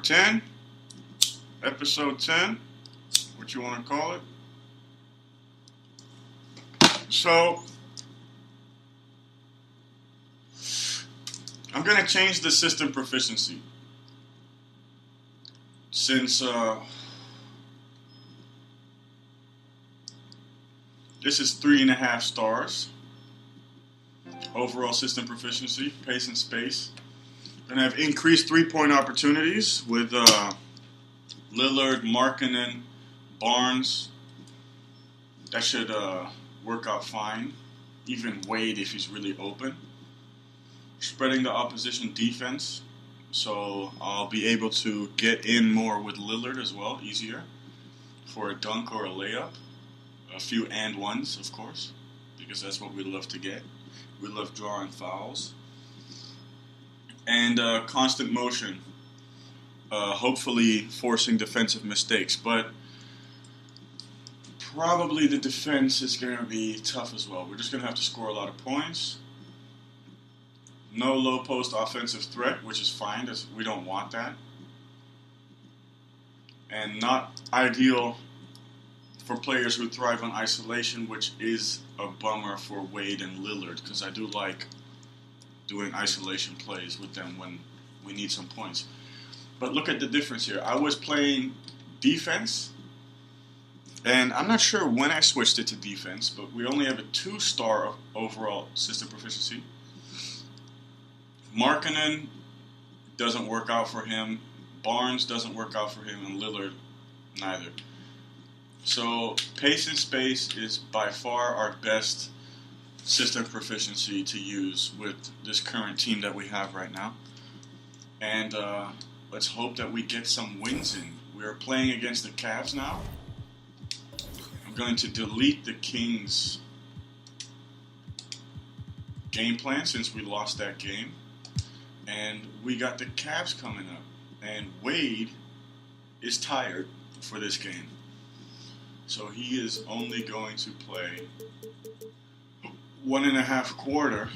Part 10, Episode 10, what you want to call it. So, I'm going to change the system proficiency. Since this is 3.5 stars. Overall system proficiency, pace and space. Going to have increased 3-point opportunities with Lillard, Markkanen, Barnes. That should work out fine. Even Wade if he's really open. Spreading the opposition defense. So I'll be able to get in more with Lillard as well, easier. For a dunk or a layup. A few and ones, of course. Because that's what we love to get. We love drawing fouls. And constant motion. Hopefully forcing defensive mistakes. But probably the defense is going to be tough as well. We're just going to have to score a lot of points. No low post offensive threat, which is fine. We don't want that. And not ideal for players who thrive on isolation, which is a bummer for Wade and Lillard, because I do like doing isolation plays with them when we need some points. But look at the difference here. I was playing defense, and I'm not sure when I switched it to defense, but we only have a 2-star overall system proficiency. Markkanen doesn't work out for him. Barnes doesn't work out for him, and Lillard neither. So pace and space is by far our best system proficiency to use with this current team that we have right now. And let's hope that we get some wins in. We're playing against the Cavs now. I'm going to delete the Kings game plan since we lost that game. And we got the Cavs coming up. And Wade is tired for this game. So he is only going to play 1.5 quarter.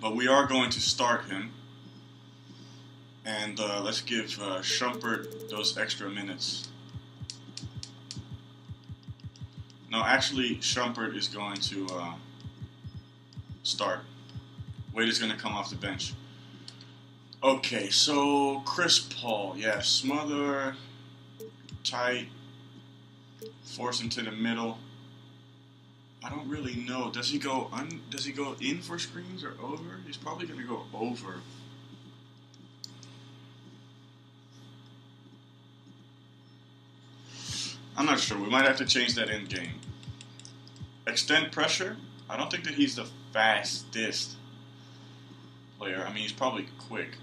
But we are going to start him. And let's give Shumpert those extra minutes. No, actually, Shumpert is going to start. Wade is going to come off the bench. Okay, so Chris Paul. Yeah, smother, tight, force him to the middle. I don't really know. Does he go in for screens or over? He's probably going to go over. I'm not sure. We might have to change that in game. Extend pressure. I don't think that he's the fastest player. I mean, he's probably quick.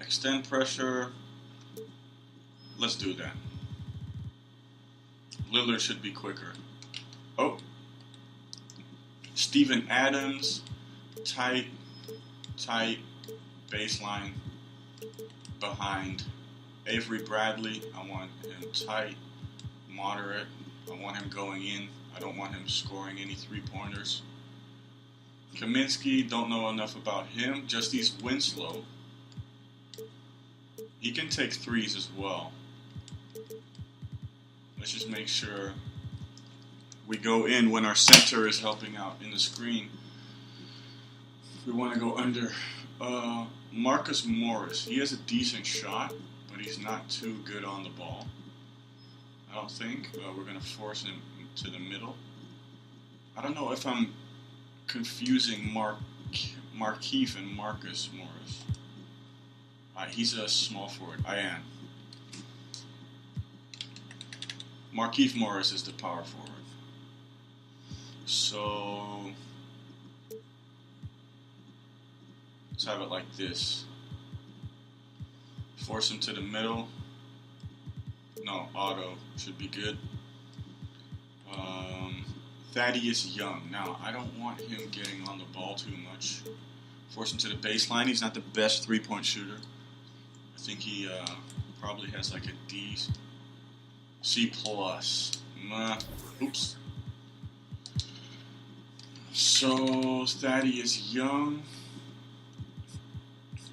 Extend pressure. Let's do that. Lillard should be quicker. Oh. Steven Adams. Tight. Baseline. Behind. Avery Bradley. I want him tight. Moderate. I want him going in. I don't want him scoring any 3-pointers. Kaminsky, don't know enough about him. Justice Winslow. He can take threes as well. Let's just make sure we go in when our center is helping out in the screen. We want to go under. Marcus Morris. He has a decent shot, but he's not too good on the ball. I don't think. We're going to force him to the middle. I don't know if I'm confusing Markieff and Marcus Morris. He's a small forward. I am. Markieff Morris is the power forward. So let's have it like this. Force him to the middle. No, auto should be good. Thaddeus Young. Now, I don't want him getting on the ball too much. Force him to the baseline. He's not the best 3-point shooter. I think he probably has like a D, C+. Oops. So, Thaddeus Young.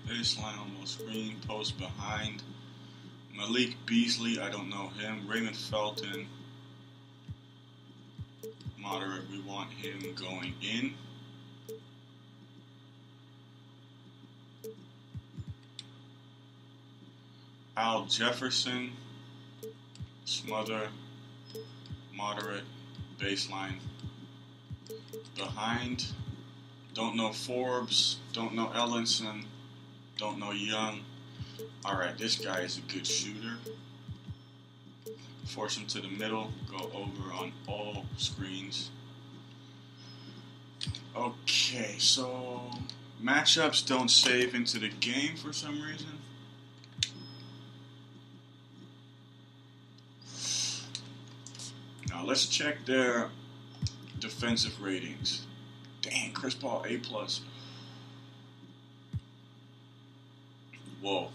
Baseline almost screen. Post behind. Malik Beasley, I don't know him. Raymond Felton. Moderate, we want him going in. Al Jefferson. Smother. Moderate. Baseline. Behind. Don't know Forbes. Don't know Ellenson. Don't know Young. Alright, this guy is a good shooter. Force him to the middle. Go over on all screens. Okay, so matchups don't save into the game for some reason. Now let's check their defensive ratings. Dang, Chris Paul A+. Whoa.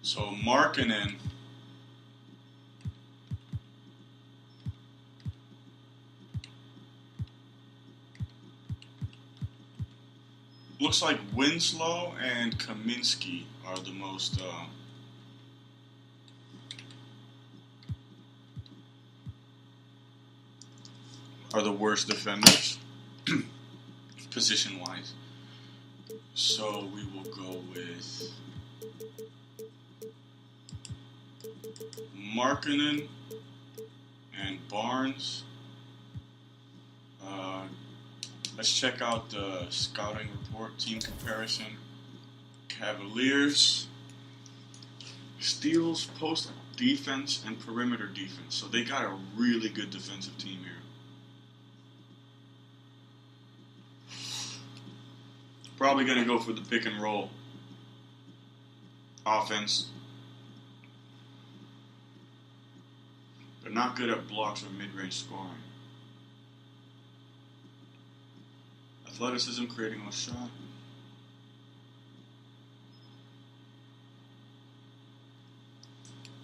So Markkanen looks like Winslow and Kaminsky are the most are the worst defenders position wise. So we will go with Markkanen and Barnes. Let's check out the scouting report, team comparison. Cavaliers, steals, post defense, and perimeter defense. So they got a really good defensive team here. Probably going to go for the pick and roll offense. They're not good at blocks or mid-range scoring. Athleticism, creating a shot.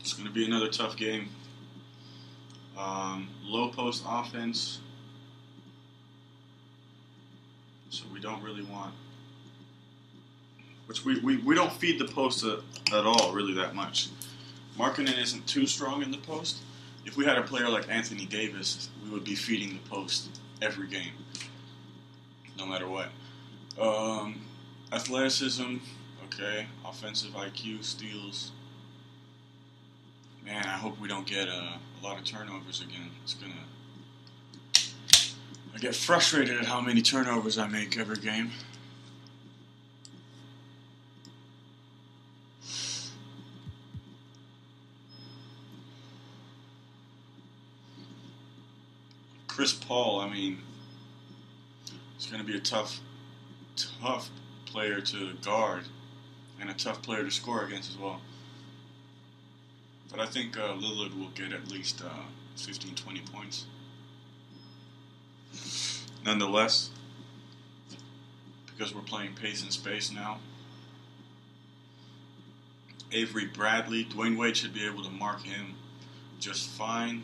It's going to be another tough game. Low post offense. So we don't really want... Which we don't feed the post at all, really, that much. Markkanen isn't too strong in the post. If we had a player like Anthony Davis, we would be feeding the post every game, no matter what. Athleticism, okay. Offensive IQ, steals. Man, I hope we don't get a lot of turnovers again. I get frustrated at how many turnovers I make every game. Chris Paul, I mean, it's going to be a tough player to guard and a tough player to score against as well. But I think Lillard will get at least 15, 20 points. Nonetheless, because we're playing pace and space now, Avery Bradley, Dwayne Wade should be able to mark him just fine.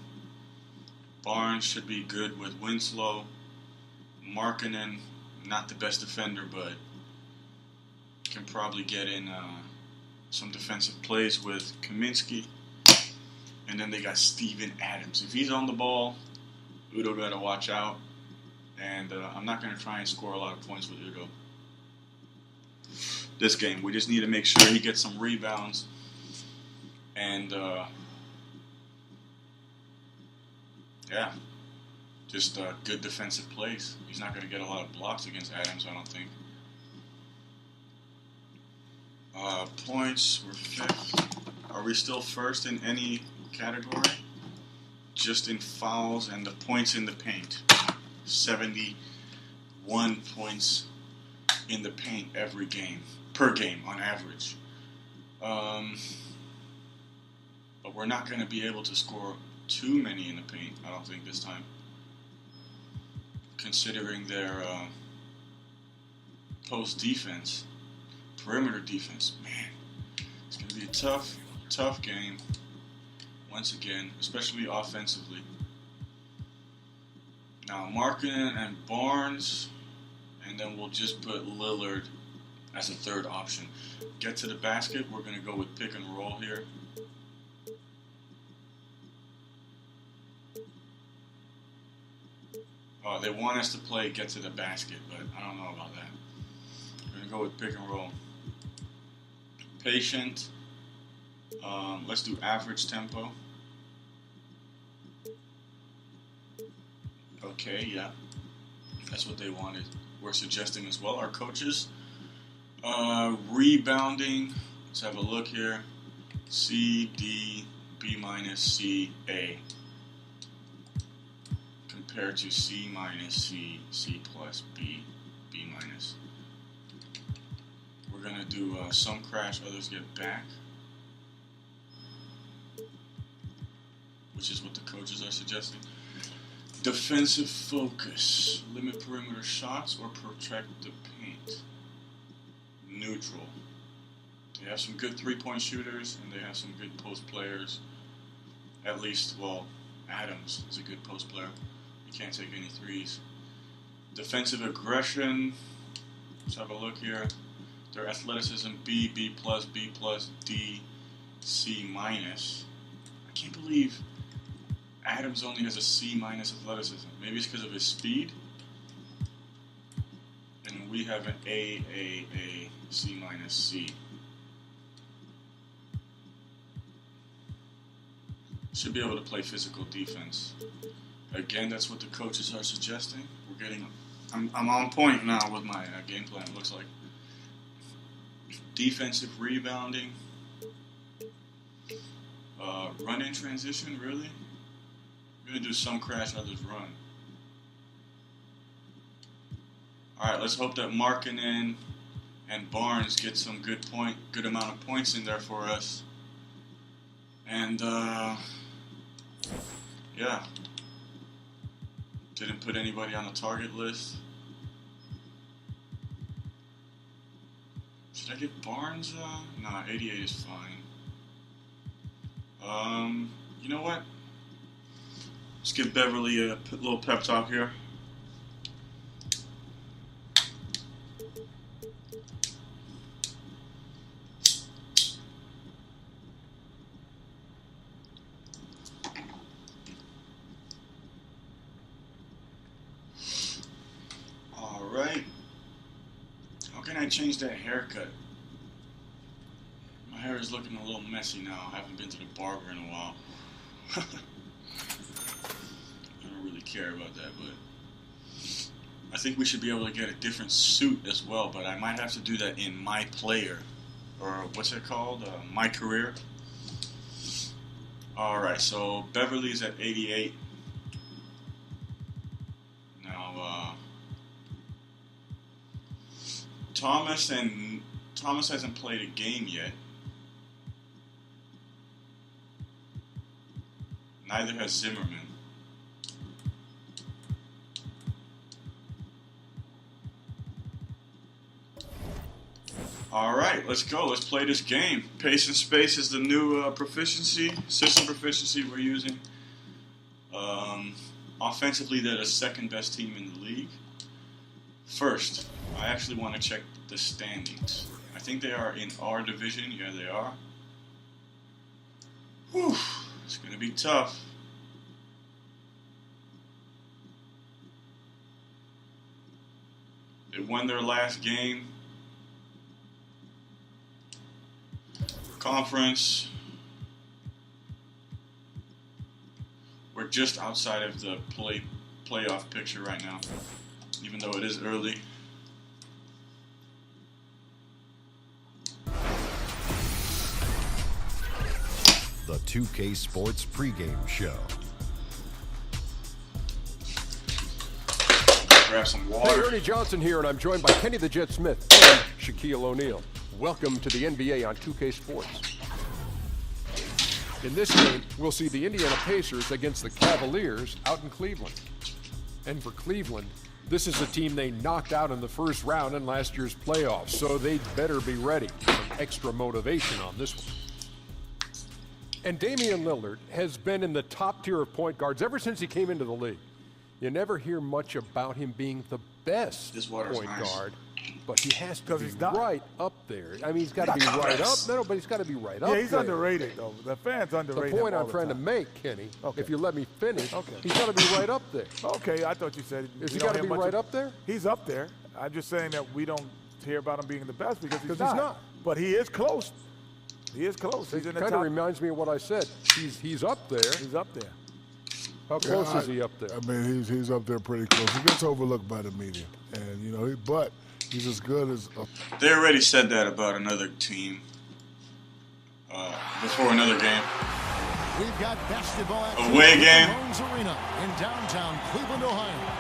Barnes should be good with Winslow. Markkanen, not the best defender, but can probably get in some defensive plays with Kaminsky. And then they got Steven Adams. If he's on the ball, Udo got to watch out. And I'm not going to try and score a lot of points with Udo this game. We just need to make sure he gets some rebounds. And... yeah, just good defensive plays. He's not going to get a lot of blocks against Adams, I don't think. Points, we're fifth. Are we still first in any category? Just in fouls and the points in the paint. 71 points in the paint every game, per game on average. But we're not going to be able to score too many in the paint, I don't think, this time. Considering their post defense, perimeter defense, man, it's going to be a tough game. Once again, especially offensively. Now, Markkanen and Barnes, and then we'll just put Lillard as a third option. Get to the basket, we're going to go with pick and roll here. They want us to play get to the basket, but I don't know about that. We're going to go with pick and roll. Patient. Let's do average tempo. Okay, yeah. That's what they wanted. We're suggesting as well. Our coaches. Rebounding. Let's have a look here. C, D, B minus, C, A. Compared to C minus, C, C plus, B, B minus. We're going to do some crash, others get back. Which is what the coaches are suggesting. Defensive focus. Limit perimeter shots or protect the paint. Neutral. They have some good three-point shooters and they have some good post players. At least, well, Adams is a good post player. He can't take any threes. Defensive aggression. Let's have a look here. Their athleticism B, B plus, B plus, D, C minus. I can't believe Adams only has a C minus athleticism. Maybe it's because of his speed. And we have an A, C minus, C. Should be able to play physical defense. Again, that's what the coaches are suggesting. We're getting. I'm on point now with my game plan. It looks like defensive rebounding, run in transition. Really, we're gonna do some crash, others run. All right, let's hope that Markkanen and Barnes get some good amount of points in there for us. And yeah. Didn't put anybody on the target list. Should I get Barnes? Nah, 88 is fine. You know what? Let's give Beverly a little pep talk here. Alright. How can I change that haircut? My hair is looking a little messy now. I haven't been to the barber in a while. I don't really care about that, but I think we should be able to get a different suit as well, but I might have to do that in My Player, or what's it called? My Career. Alright, so Beverly's at 88. Now, Thomas hasn't played a game yet. Neither has Zimmerman. Alright, let's go. Let's play this game. Pace and space is the new system proficiency we're using. Offensively, they're the second best team in the league. First, I actually want to check the standings. I think they are in our division. Yeah, they are. Whew, it's going to be tough. They won their last game. Conference. We're just outside of the playoff picture right now, even though it is early. The 2K Sports pregame show. Grab some water. Hey, Ernie Johnson here, and I'm joined by Kenny the Jet Smith and Shaquille O'Neal. Welcome to the NBA on 2K Sports. In this game, we'll see the Indiana Pacers against the Cavaliers out in Cleveland. And for Cleveland, this is a team they knocked out in the first round in last year's playoffs, so they'd better be ready. Some extra motivation on this one. And Damian Lillard has been in the top tier of point guards ever since he came into the league. You never hear much about him being the best This water's point nice. guard, but he has to be he's not. right up there. I mean, he's got to be right up. No, but he's got to be right up Yeah, there. he's underrated, though. The fans The underrate him point all I'm the trying to time. make, Kenny, Okay. if you let me finish, Okay. he's got to be right up there. Okay, I thought you said. Is we he don't got to hear be much right of- up there? He's up there. I'm just saying that we don't hear about him being the best because he's 'Cause he's not. But he is close. He is close. He's in the Kind top. of reminds me of what I said. He's up there. He's up there. How close is he up there? I mean, he's up there pretty close. He gets overlooked by the media, and you know, but he's as good as. They already said that about another team before another game. We've got basketball action Away at game. Loans Arena in downtown Cleveland, Ohio.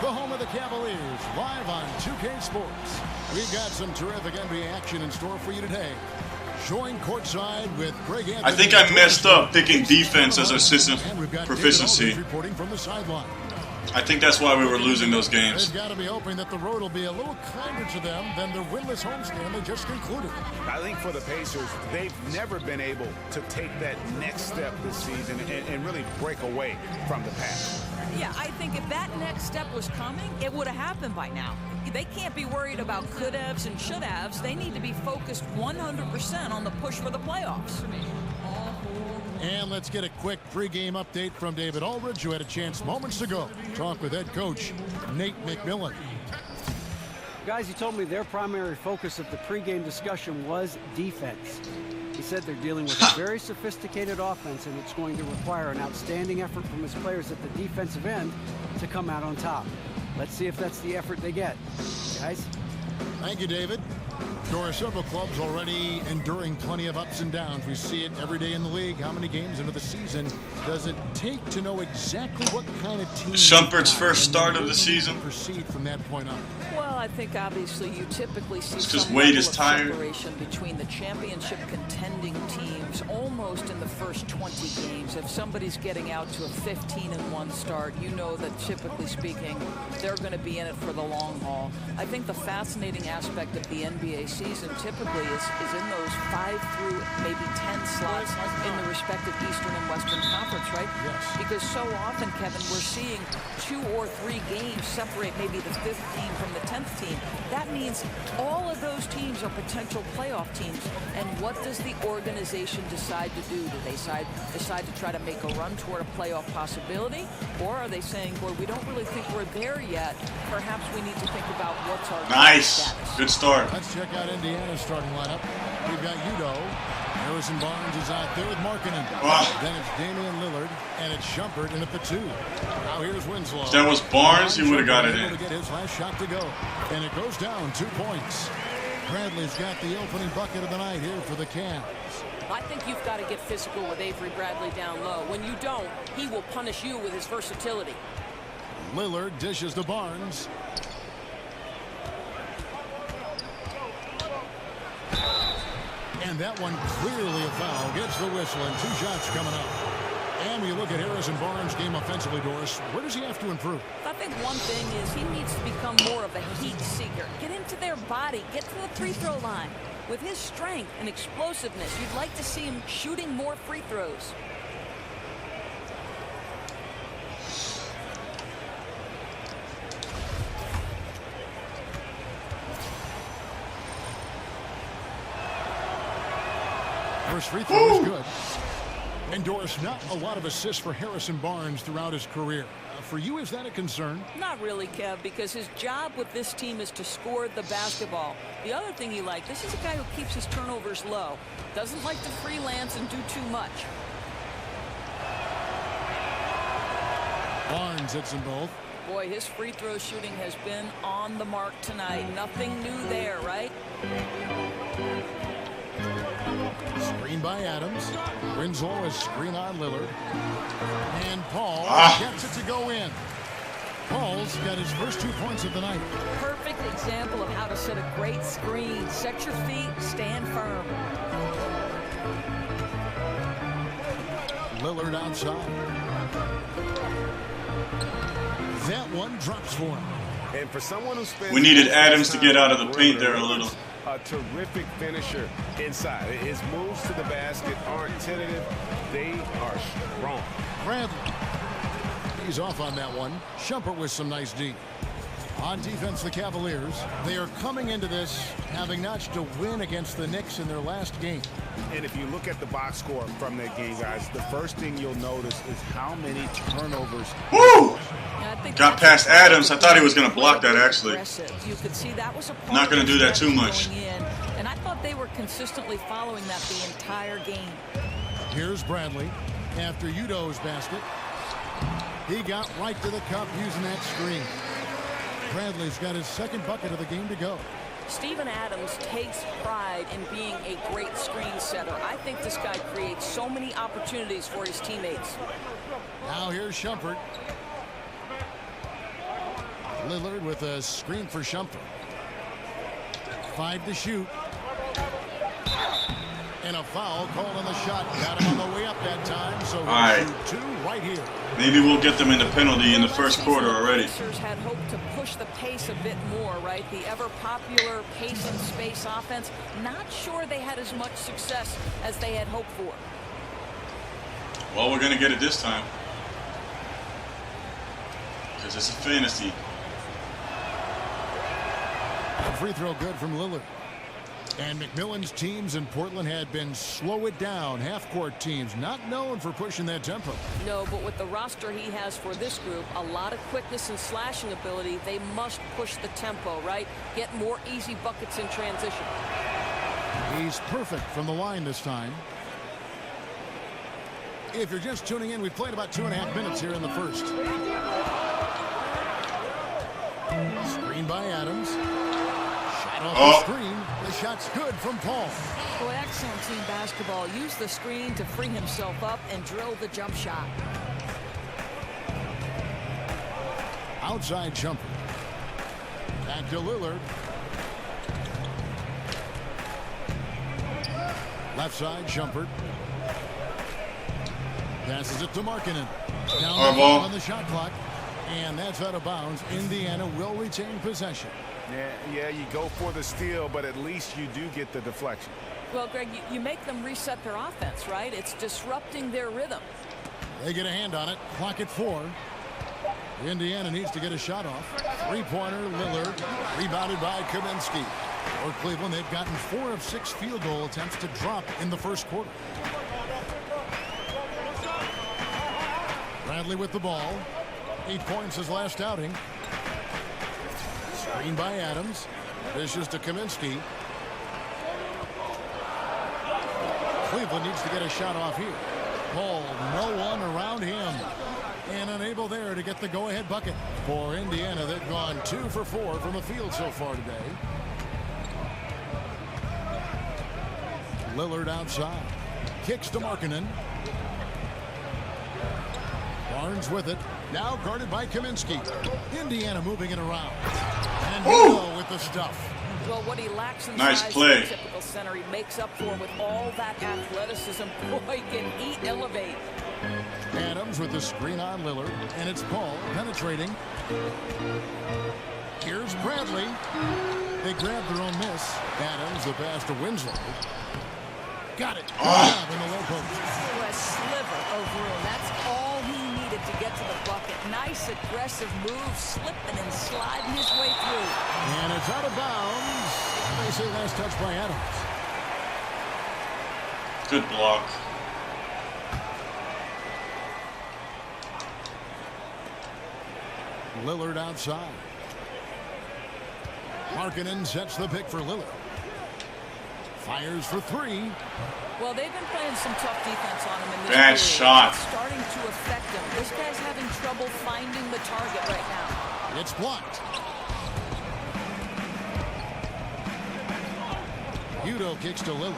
The home of the Cavaliers, live on 2K Sports. We've got some terrific NBA action in store for you today. Join courtside with Greg Anthony. I think I messed up picking defense as assistant And we've got David proficiency. Aldridge reporting from the sideline. I think that's why we were losing those games. They've got to be hoping that the road will be a little kinder to them than their winless homestand they just concluded. I think for the Pacers, they've never been able to take that next step this season and really break away from the past. Yeah, I think if that next step was coming, it would have happened by now. They can't be worried about could-haves and should-haves. They need to be focused 100% on the push for the playoffs. And let's get a quick pregame update from David Aldridge, who had a chance moments ago to talk with head coach Nate McMillan. Guys, he told me their primary focus of the pregame discussion was defense. He said they're dealing with a very sophisticated offense, and it's going to require an outstanding effort from his players at the defensive end to come out on top. Let's see if that's the effort they get. Guys? Thank you, David. There are several clubs already enduring plenty of ups and downs. We see it every day in the league. How many games into the season does it take to know exactly what kind of team? Shumpert's you've got first and start then of the season. Proceed from that point on. Well, I think obviously you typically see It's 'cause some Wade level is of tired. separation between the championship contending teams almost in the first 20 games. If somebody's getting out to a 15-1 start, you know that typically speaking, they're going to be in it for the long haul. I think the fascinating aspect of the NBA season typically is in those 5 through maybe 10 slots in the respective Eastern and Western Conference, right? Yes. Because so often, Kevin, we're seeing 2 or 3 games separate maybe the 5th team from the 10th team. That means all of those teams are potential playoff teams. And what does the organization decide to do? Do they decide to try to make a run toward a playoff possibility? Or are they saying, boy, we don't really think we're there yet. Perhaps we need to think about what's our Nice. status. Good start. Let's check out Indiana's starting lineup. We've got Udo. Harrison Barnes is out there with Markkanen. Wow. Then it's Damian Lillard, and it's Shumpert in at the 2. Now here's Winslow. If that was Barnes, he would have got it Able in. to get his last shot to go, and it goes down 2 points. Bradley's got the opening bucket of the night here for the Cavs. I think you've got to get physical with Avery Bradley down low. When you don't, he will punish you with his versatility. Lillard dishes to Barnes. And that one clearly a foul. Gets the whistle, and 2 shots coming up. And when you look at Harrison Barnes' game offensively, Doris, where does he have to improve? I think one thing is he needs to become more of a heat seeker. Get into their body. Get to the free throw line. With his strength and explosiveness, you'd like to see him shooting more free throws. First free throw is good. And Doris, not a lot of assists for Harrison Barnes throughout his career. For you, is that a concern? Not really, Kev, because his job with this team is to score the basketball. The other thing you like, this is a guy who keeps his turnovers low. Doesn't like to freelance and do too much. Barnes hits them both. Boy, his free throw shooting has been on the mark tonight. Nothing new there, right? Screen by Adams. Winslow is screen on Lillard. And Paul gets it to go in. Paul's got his first 2 points of the night. Perfect example of how to set a great screen. Set your feet, stand firm. Lillard outside. That one drops for him. And for someone who spends We needed most of Adams his to time get out of on the the paint perimeter, there a little. A terrific finisher inside. His moves to the basket aren't tentative. They are strong. Bradley. tees off on that one. Shumpert with some nice D. On defense, the Cavaliers, they are coming into this having notched a win against the Knicks in their last game. And if you look at the box score from that game, guys, the first thing you'll notice is how many turnovers. Woo! Got past Adams. I thought he was going to block that, actually. You could see that was a Not going to do that too much. And I thought they were consistently following that the entire game. Here's Bradley after Udo's basket. He got right to the cup using that screen. Bradley's got his second bucket of the game to go. Steven Adams takes pride in being a great screen setter. I think this guy creates so many opportunities for his teammates. Now here's Shumpert. Lillard with a screen for Shumpert. 5 to shoot. And a foul called on the shot. Got him on the way up that time, so he'll shoot 2 right here. Maybe we'll get them in the penalty in the first quarter already. The Pacers had hoped to push the pace a bit more, right? The ever-popular pace and space offense. Not sure they had as much success as they had hoped for. Well, we're going to get it this time. Because it's a fantasy. A free throw good from Lillard. And McMillan's teams in Portland had been slow it down. Half-court teams not known for pushing that tempo. No, but with the roster he has for this group, a lot of quickness and slashing ability, they must push the tempo, right? Get more easy buckets in transition. He's perfect from the line this time. If you're just tuning in, we've played about 2.5 minutes here in the first. Screen by Adams. Shot off the screen. The shot's good from Paul. Boy, excellent team basketball. Use the screen to free himself up and drill the jump shot. Outside jumper. Back to Lillard. Left side Shumpert. Passes it to Markkanen. Down the on the shot clock. And that's out of bounds. Indiana will retain possession. Yeah, you go for the steal, but at least you do get the deflection. Well, Greg, you make them reset their offense, right? It's disrupting their rhythm. They get a hand on it. Clock at 4. Indiana needs to get a shot off. Three-pointer, Lillard. Rebounded by Kaminsky. For Cleveland, they've gotten 4 of 6 field goal attempts to drop in the first quarter. Bradley with the ball. 8 points his last outing. Screen by Adams. Dishes to Kaminsky. Cleveland needs to get a shot off here. Paul, no one around him. And unable there to get the go-ahead bucket. For Indiana, they've gone 2 for 4 from the field so far today. Lillard outside. Kicks to Markkanen. Barnes with it. Now guarded by Kaminsky. Indiana moving it around. And Hugo with the stuff. Well, what he lacks in nice size play. in the typical center, he makes up for with all that athleticism. Boy, can he elevate. Adams with the screen on Lillard. And it's Paul penetrating. Here's Bradley. They grabbed their own miss. Adams the pass to Winslow. Got it. In the low post. A sliver of room. That's all he needed to get to the bucket. Nice aggressive move, slipping and sliding his way through. And it's out of bounds. They say last touch by Adams. Good block. Lillard outside. Markkanen sets the pick for Lillard. Fires for 3. Well, they've been playing some tough defense on him in this Bad period. shot. It's starting to affect him. This guy's having trouble finding the target right now. It's blocked. Udo kicks to Lillard.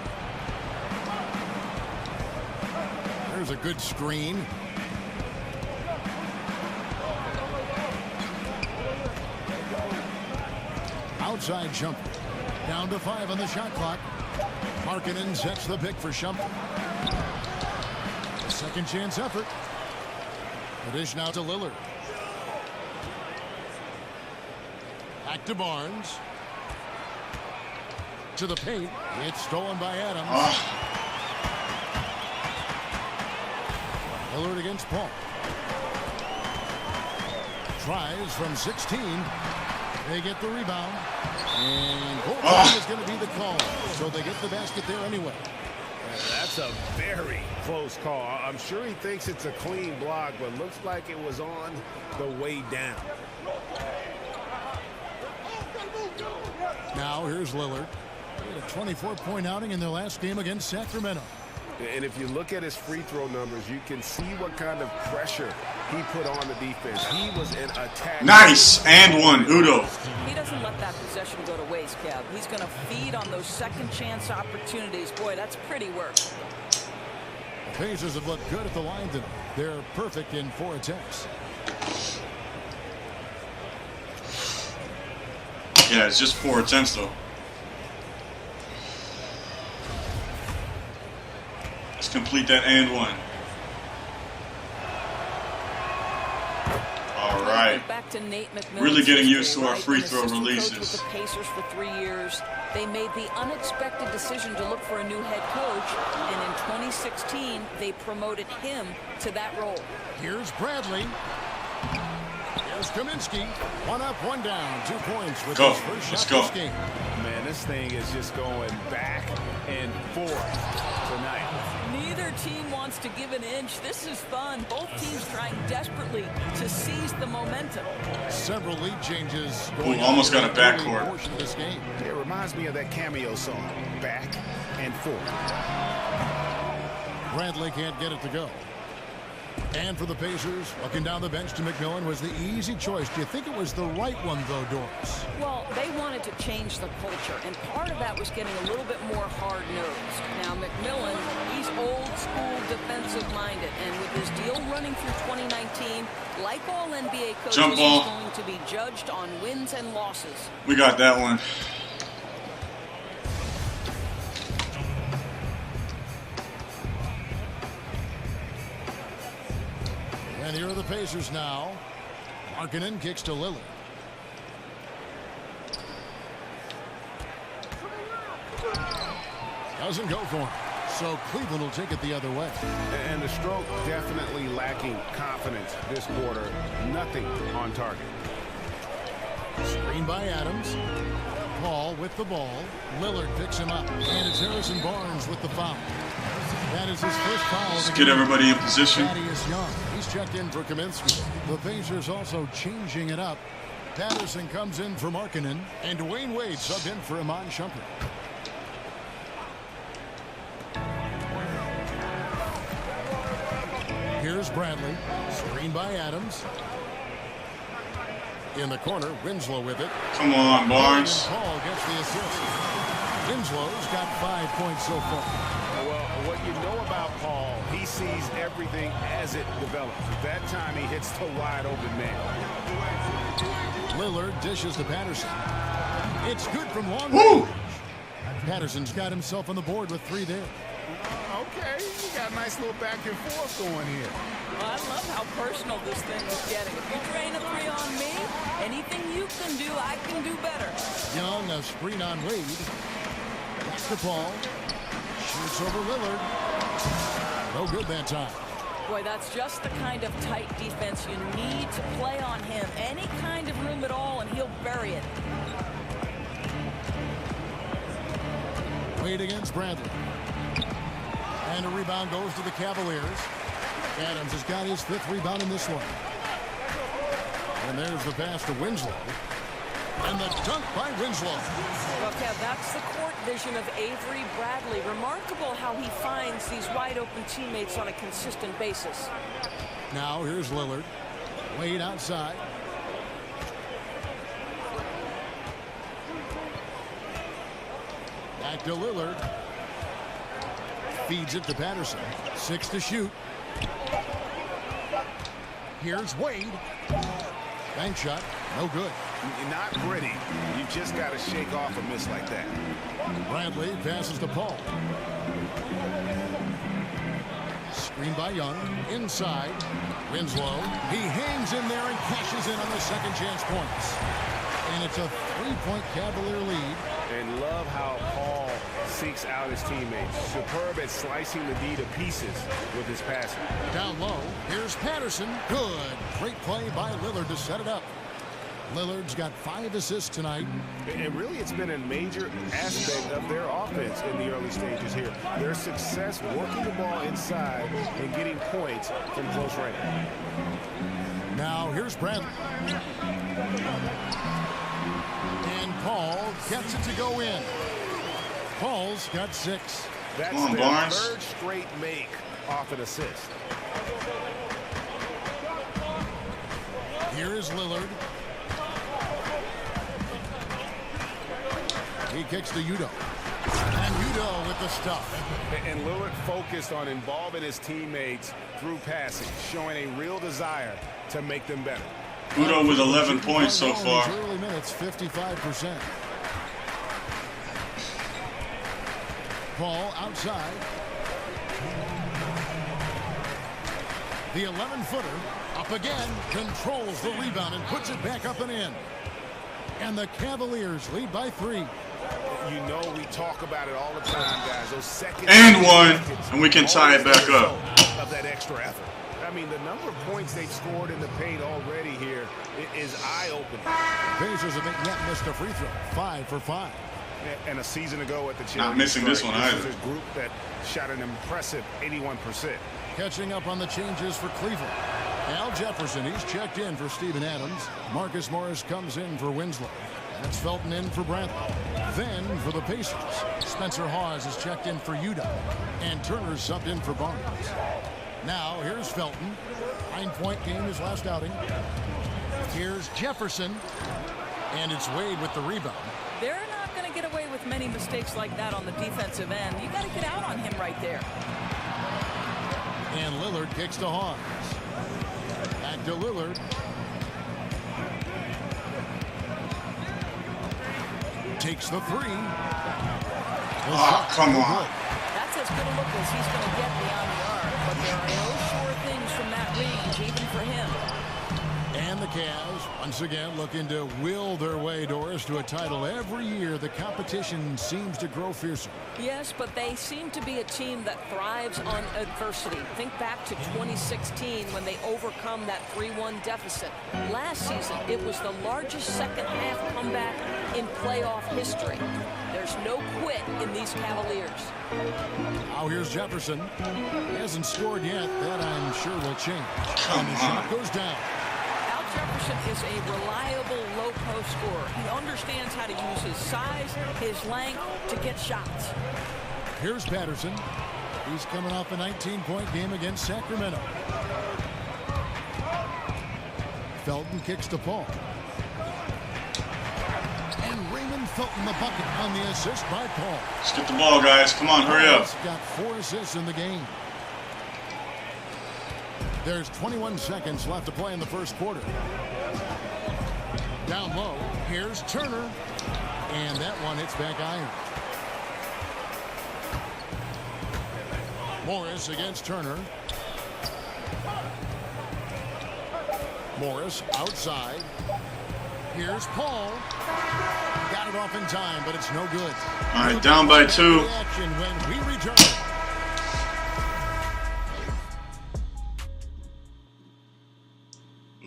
There's a good screen. Outside jumper. Down to 5 on the shot clock. Markkanen sets the pick for Shumpert. Second chance effort. The dish now to Lillard. Back to Barnes. To the paint. It's stolen by Adams. Lillard against Paul. Tries from 16. They get the rebound. And goaltending is going to be the call. So they get the basket there anyway. That's a very close call. I'm sure he thinks it's a clean block, but looks like it was on the way down. Now here's Lillard. He had a 24-point outing in their last game against Sacramento. And if you look at his free throw numbers, you can see what kind of pressure he put on the defense. He was an attack. Nice. And one. Udo. He doesn't let that possession go to waste, Kev. He's going to feed on those second chance opportunities. Boy, that's pretty work. The Pacers have looked good at the line tonight. They're perfect in 4 attempts. Yeah, it's just 4 attempts, though. Let's complete that and one. All right. Back to Nate McMillan. Really getting used to our free throw releases. With the Pacers for 3 years, they made the unexpected decision to look for a new head coach, and in 2016, they promoted him to that role. Here's Bradley. Here's Kaminsky. 1 up, 1 down. 2 points with his first shot this game. Man, this thing is just going back and forth tonight. Neither team wants to give an inch. This is fun. Both teams trying desperately to seize the momentum. Several lead changes. Ooh, almost got a backcourt. This game. It reminds me of that Cameo song, Back and Forth. Bradley can't get it to go. And for the Pacers, looking down the bench to McMillan was the easy choice. Do you think it was the right one, though, Doris? Well, they wanted to change the culture, and part of that was getting a little bit more hard-nosed. Now, McMillan, he's old-school defensive-minded, and with his deal running through 2019, like all NBA coaches, Jump ball. he's going to be judged on wins and losses. We got that one. And here are the Pacers now. Markkanen kicks to Lillard. Doesn't go for him. So Cleveland will take it the other way. And the stroke definitely lacking confidence this quarter. Nothing on target. Screen by Adams. Paul with the ball. Lillard picks him up. And it's Harrison Barnes with the foul. That is his first foul. Let's get everybody in position. Thaddeus Young. He's checked in for Kaminsky. The Pacers also changing it up. Patterson comes in for Markkanen. And Dwayne Wade subbed in for Iman Shumpert. Here's Bradley. Screen by Adams. In the corner, Winslow with it. Come on, Barnes. Paul gets the assist. Winslow's got 5 points so far. Well, what you know about Paul, he sees everything as it develops. That time he hits the wide open man. Lillard dishes to Patterson. It's good from long range. Patterson's got himself on the board with 3 there. Okay, you got a nice little back and forth going here. Well, I love how personal this thing is getting. If you drain a 3 on me, anything you can do, I can do better. Young, a screen on Wade. Back to Paul. Shoots over Lillard. No good that time. Boy, that's just the kind of tight defense you need to play on him. Any kind of room at all, and he'll bury it. Wade against Bradley. And a rebound goes to the Cavaliers. Adams has got his 5th rebound in this one. And there's the pass to Winslow. And the dunk by Winslow. Well, Kev, that's the court vision of Avery Bradley. Remarkable how he finds these wide-open teammates on a consistent basis. Now here's Lillard. Wade outside. Back to Lillard. Feeds it to Patterson. 6 to shoot. Here's Wade. Bank shot. No good. Not pretty. You just got to shake off a miss like that. Bradley passes to Paul. Screen by Young. Inside. Winslow. He hangs in there and cashes in on the second chance points. And it's a 3-point Cavalier lead. And love how Paul seeks out his teammates. Superb at slicing the D to pieces with his passing. Down low, here's Patterson. Good. Great play by Lillard to set it up. Lillard's got 5 assists tonight. And really, it's been a major aspect of their offense in the early stages here. Their success working the ball inside and getting points from close range. Now, here's Bradley. And Paul gets it to go in. Paul's got 6. That's Come on, their Barnes. 3rd straight make off an assist. Here is Lillard. He kicks to Udoh. And Udoh with the stuff. And Lillard focused on involving his teammates through passing, showing a real desire to make them better. Udoh with 11 points so far. Early minutes, 55%. Paul outside. The 11-footer up again, controls the rebound and puts it back up and in. And the Cavaliers lead by 3. You know we talk about it all the time, guys. Those seconds And 1, and we can tie it back up. Of that extra effort. I mean, the number of points they've scored in the paint already here is eye-opening. Pacers have yet missed a free throw. 5 for 5. And a season ago at the Not missing this one either. This is a group that shot an impressive 81%. Catching up on the changes for Cleveland. Al Jefferson, he's checked in for Steven Adams. Marcus Morris comes in for Winslow. That's Felton in for Bradley. Then for the Pacers, Spencer Hawes is checked in for Udoh. And Turner's subbed in for Barnes. Now here's Felton. 9-point game his last outing. Here's Jefferson. And it's Wade with the rebound. They're not going to get away with many mistakes like that on the defensive end. You got to get out on him right there. And Lillard kicks to Hawes. Back to Lillard. Takes the 3. Oh, come on. That's as good a look as he's going to get beyond the arc. But there are no sure things from that range, even for him. And the Cavs, once again, looking to will their way, Doris, to a title. Every year, the competition seems to grow fiercer. Yes, but they seem to be a team that thrives on adversity. Think back to 2016 when they overcome that 3-1 deficit. Last season, it was the largest second-half comeback in playoff history. There's no quit in these Cavaliers. Now here's Jefferson. He hasn't scored yet. That, I'm sure, will change. Come and the on. shot goes down. Jefferson is a reliable low-post scorer. He understands how to use his size, his length to get shots. Here's Patterson. He's coming off a 19-point game against Sacramento. Felton kicks to Paul. And Raymond Felton the bucket on the assist by Paul. Let's get the ball, guys. Come on, hurry up. He's got 4 assists in the game. There's 21 seconds left to play in the first quarter. Down low, here's Turner. And that one hits back iron. Morris against Turner. Morris outside. Here's Paul. Got it off in time, but it's no good. All right, down by 2. Action when we return.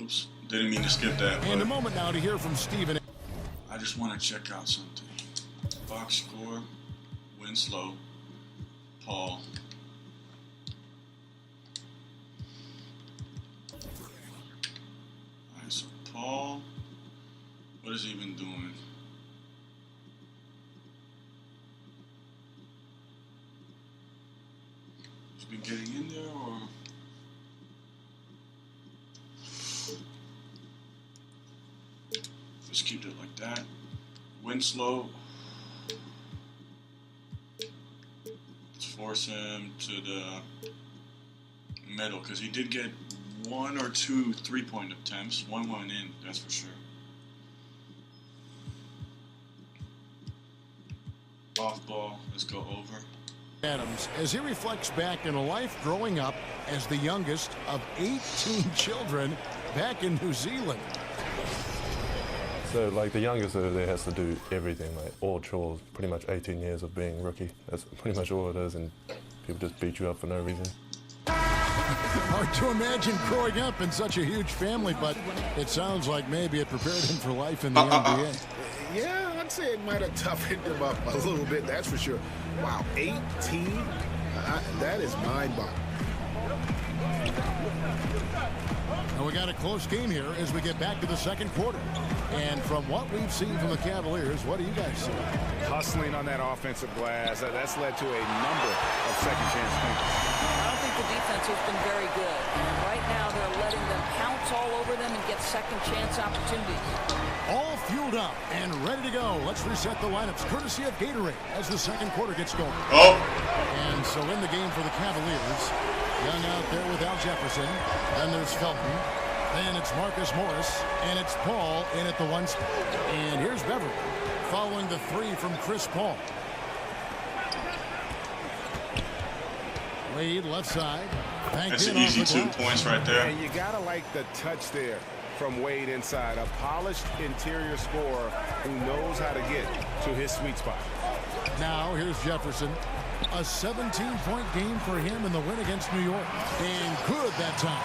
Oops, didn't mean to skip that. And a But moment now to hear from Steven. I just want to check out something. Box score, Winslow, Paul. All right, so Paul, what has he been doing? He's been getting in there, or? Just keep it like that. Winslow. Let's force him to the middle because he did get 1 or 2 3-point attempts. One went in, that's for sure. Off ball, let's go over. Adams, as he reflects back in a life growing up as the youngest of 18 children back in New Zealand. So, like, the youngest over there has to do everything, like all chores, pretty much 18 years of being rookie. That's pretty much all it is, and people just beat you up for no reason. Hard to imagine growing up in such a huge family, but it sounds like maybe it prepared him for life in the NBA. Yeah, I'd say it might have toughened him up a little bit, that's for sure. Wow, 18? That is mind-boggling. And we got a close game here as we get back to the second quarter. And from what we've seen from the Cavaliers, what do you guys see? Hustling on that offensive glass, that's led to a number of second-chance thinkers. I don't think the defense has been very good. And right now they're letting them pounce all over them and get second-chance opportunities. All fueled up and ready to go. Let's reset the lineups, courtesy of Gatorade, as the second quarter gets going. Oh! And so in the game for the Cavaliers, Young out there with Al Jefferson. Then there's Felton. Then it's Marcus Morris. And it's Paul in at the 1 spot. And here's Beverly following the 3 from Chris Paul. Wade left side. That's an easy 2 points right there. And you gotta like the touch there from Wade inside. A polished interior scorer who knows how to get to his sweet spot. Now here's Jefferson. A 17-point game for him in the win against New York. And good that time.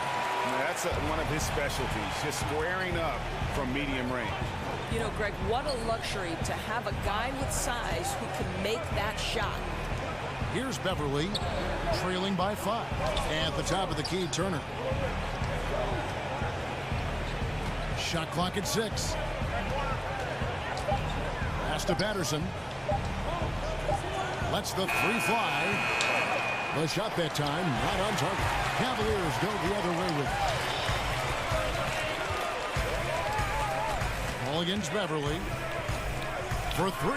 That's one of his specialties, just squaring up from medium range. You know, Greg, what a luxury to have a guy with size who can make that shot. Here's Beverly, trailing by 5. At the top of the key, Turner. Shot clock at 6. Pass to Patterson. Lets the 3 fly. The shot that time, not on target. Cavaliers go the other way with it. Ball against Beverly. For 3.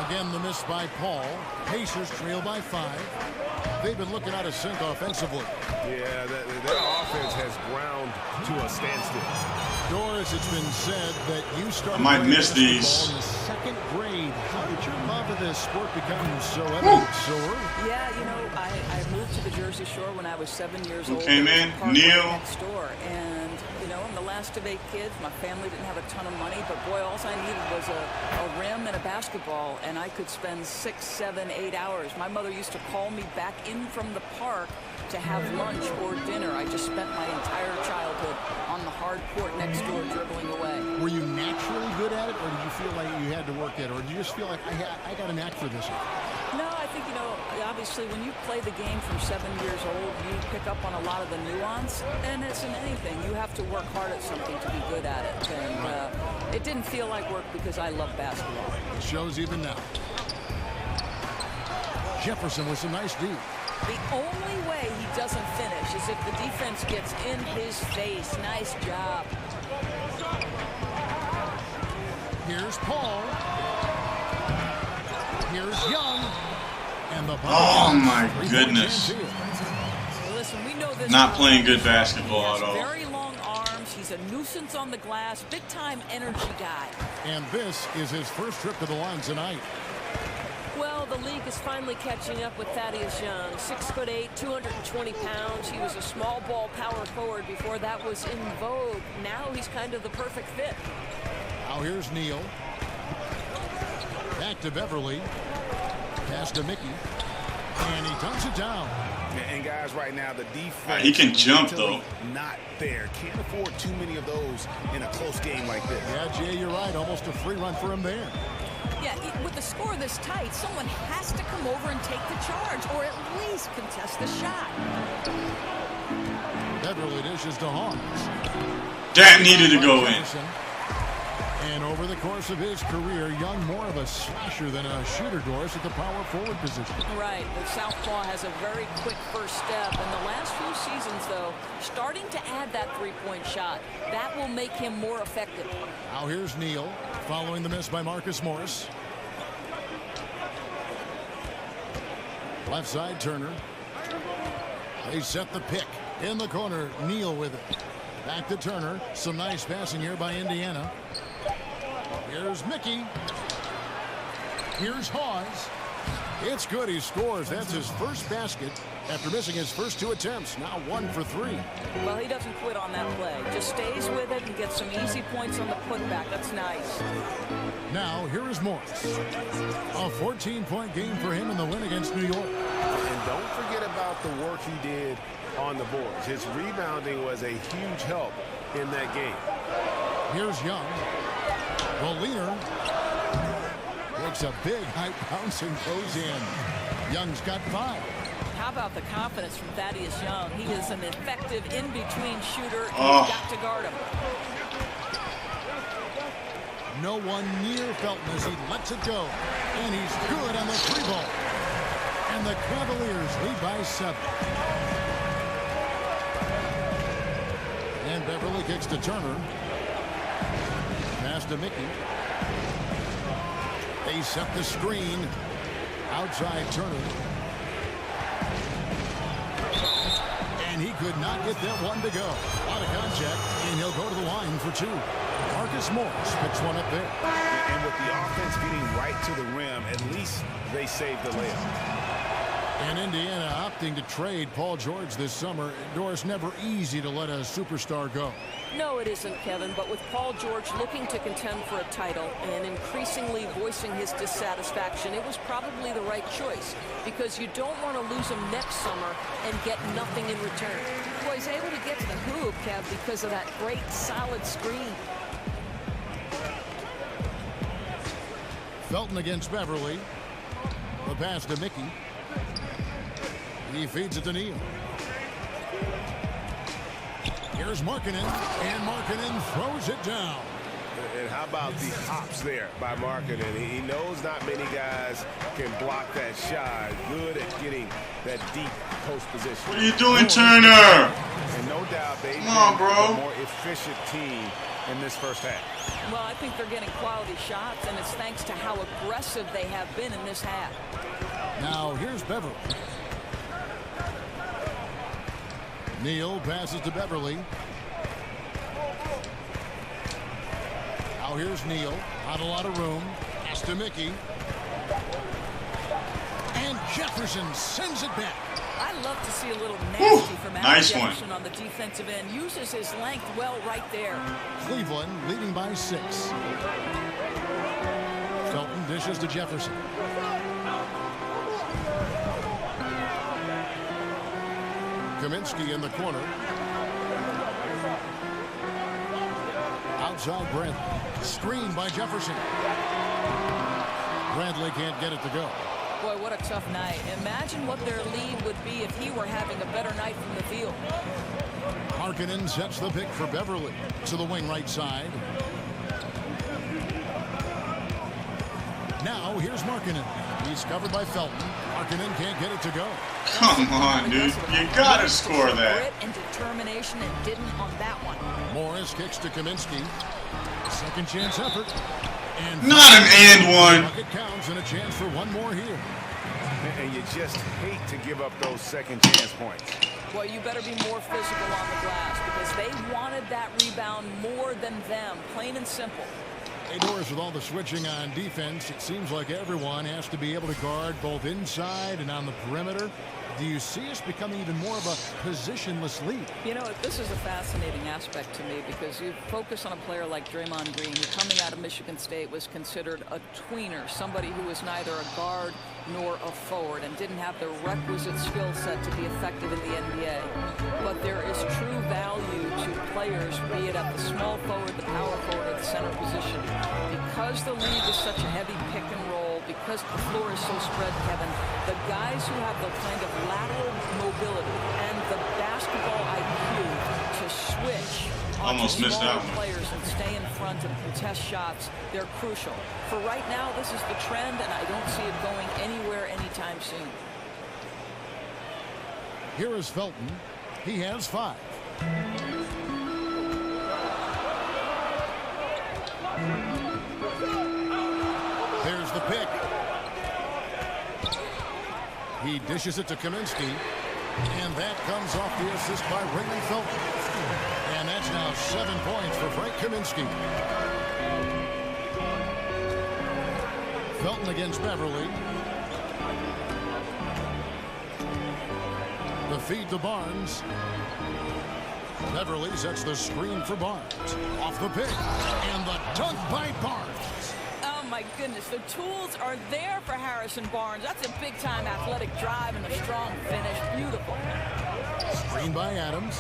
Again, the miss by Paul. Pacers trail by 5. They've been looking out of sync offensively. Yeah, their offense has ground to a standstill. Doris, it's been said that you started. I might miss these. In the 2nd grade. How did your love of this sport become so evident so early? Yeah, you know, I moved to the Jersey Shore when I was 7 years old. Came in, Neil. Next door, and you know, I'm the last of 8 kids. My family didn't have a ton of money, but boy, all I needed was a rim and a basketball, and I could spend 6, 7, 8 hours. My mother used to call me back in from the park to have lunch or dinner. I just spent my entire childhood on the hard court next door dribbling away. Were you naturally good at it, or did you feel like you had to work at it, or did you just feel like I got a knack for this? No, I think, you know, obviously when you play the game from 7 years old, you pick up on a lot of the nuance, and it's in anything. You have to work hard at something to be good at it, and it didn't feel like work because I love basketball. It shows even now. Jefferson with some nice D. The only way he doesn't finish is if the defense gets in his face. Nice job. Here's Paul. Here's Young. And the oh my goodness. Listen, we know this. Not playing good basketball at all. Very long arms. He's a nuisance on the glass. Big time energy guy. And this is his first trip to the line tonight. Well, the league is finally catching up with Thaddeus Young. 6'8", 220 pounds. He was a small ball power forward before that was in vogue. Now he's kind of the perfect fit. Now here's Neal. Back to Beverly. Pass to Mickey. And he dumps it down. And guys, right now the defense. He can jump though. Not there. Can't afford too many of those in a close game like this. Yeah, Jay, you're right. Almost a free run for him there. Yeah, with the score this tight, someone has to come over and take the charge, or at least contest the shot. Beverly dishes to Hawes. That needed to go in. And over the course of his career, Young more of a slasher than a shooter, Doris, at the power forward position. Right. The southpaw has a very quick first step. In the last few seasons, though, starting to add that three-point shot. That will make him more effective. Now here's Neal, following the miss by Marcus Morris. Left side, Turner. They set the pick. In the corner, Neal with it. Back to Turner. Some nice passing here by Indiana. Here's Mickey. Here's Hawes. It's good. He scores. That's his first basket after missing his first 2 attempts. Now 1 for 3. Well, he doesn't quit on that play. Just stays with it and gets some easy points on the putback. That's nice. Now here is Morris. A 14-point game for him in the win against New York. And don't forget about the work he did on the boards. His rebounding was a huge help in that game. Here's Young. The leader makes a big high bounce and goes in. Young's got 5. How about the confidence from Thaddeus Young? He is an effective in-between shooter, and he's got to guard him. No one near Felton as he lets it go. And he's good on the 3-ball. And the Cavaliers lead by 7. And Beverly kicks to Turner. Pass to Mickey. They set the screen. Outside Turner. And he could not get that one to go. A lot of contact, and he'll go to the line for 2. Marcus Morris picks one up there. And with the offense getting right to the rim, at least they saved the layup. And Indiana opting to trade Paul George this summer. Doris, never easy to let a superstar go. No, it isn't, Kevin, but with Paul George looking to contend for a title and increasingly voicing his dissatisfaction, it was probably the right choice because you don't want to lose him next summer and get nothing in return. Well, he's able to get to the hoop, Kev, because of that great solid screen. Felton against Beverly. The pass to Mickey. He feeds it to Neal. Here's Markkanen, and Markkanen throws it down. And how about the hops there by Markkanen? He knows not many guys can block that shot. Good at getting that deep post position. What are you doing, Turner? And no doubt they've been bro. a more efficient team in this first half. Well, I think they're getting quality shots, and it's thanks to how aggressive they have been in this half. Now here's Beverly. Neal passes to Beverly. Now here's Neal. Not a lot of room. Pass to Mickey. And Jefferson sends it back. I love to see a little nasty from Al nice Jefferson on the defensive end. Uses his length well right there. Cleveland leading by 6. Felton dishes to Jefferson. Kaminsky in the corner. Outside Bradley. Screen by Jefferson. Bradley can't get it to go. Boy, what a tough night. Imagine what their lead would be if he were having a better night from the field. Markkanen sets the pick for Beverly to the wing right side. Now here's Markkanen. He's covered by Felton. Markkanen can't get it to go. Come on, dude. You gotta score that. Grit and determination, and didn't on that one. Morris kicks to Kaminsky. Second chance effort. And not an and one. Bucket counts and a chance for one more here. And you just hate to give up those second chance points. Well, you better be more physical on the glass because they wanted that rebound more than them, plain and simple. Hey, Doris, with all the switching on defense, it seems like everyone has to be able to guard both inside and on the perimeter. Do you see us becoming even more of a positionless league? You know, this is a fascinating aspect to me because you focus on a player like Draymond Green, who coming out of Michigan State was considered a tweener, somebody who was neither a guard nor a forward and didn't have the requisite skill set to be effective in the NBA. But there is true value to players, be it at the small forward, the power forward, or the center position. Because the league is such a heavy pick and roll, because the floor is so spread, Kevin, the guys who have the kind of lateral mobility and the basketball IQ to switch almost missed that one. Players and stay in front and contest shots, they're crucial. For right now, this is the trend, and I don't see it going anywhere anytime soon. Here is Felton. He has 5. There's the pick. He dishes it to Kaminsky, and that comes off the assist by Raymond Felton. And that's now 7 points for Frank Kaminsky. Felton against Beverly. The feed to Barnes. Beverly sets the screen for Barnes. Off the pick. And the dunk by Barnes. Oh, my goodness. The tools are there for Harrison Barnes. That's a big-time athletic drive and a strong finish. Beautiful. Screen by Adams.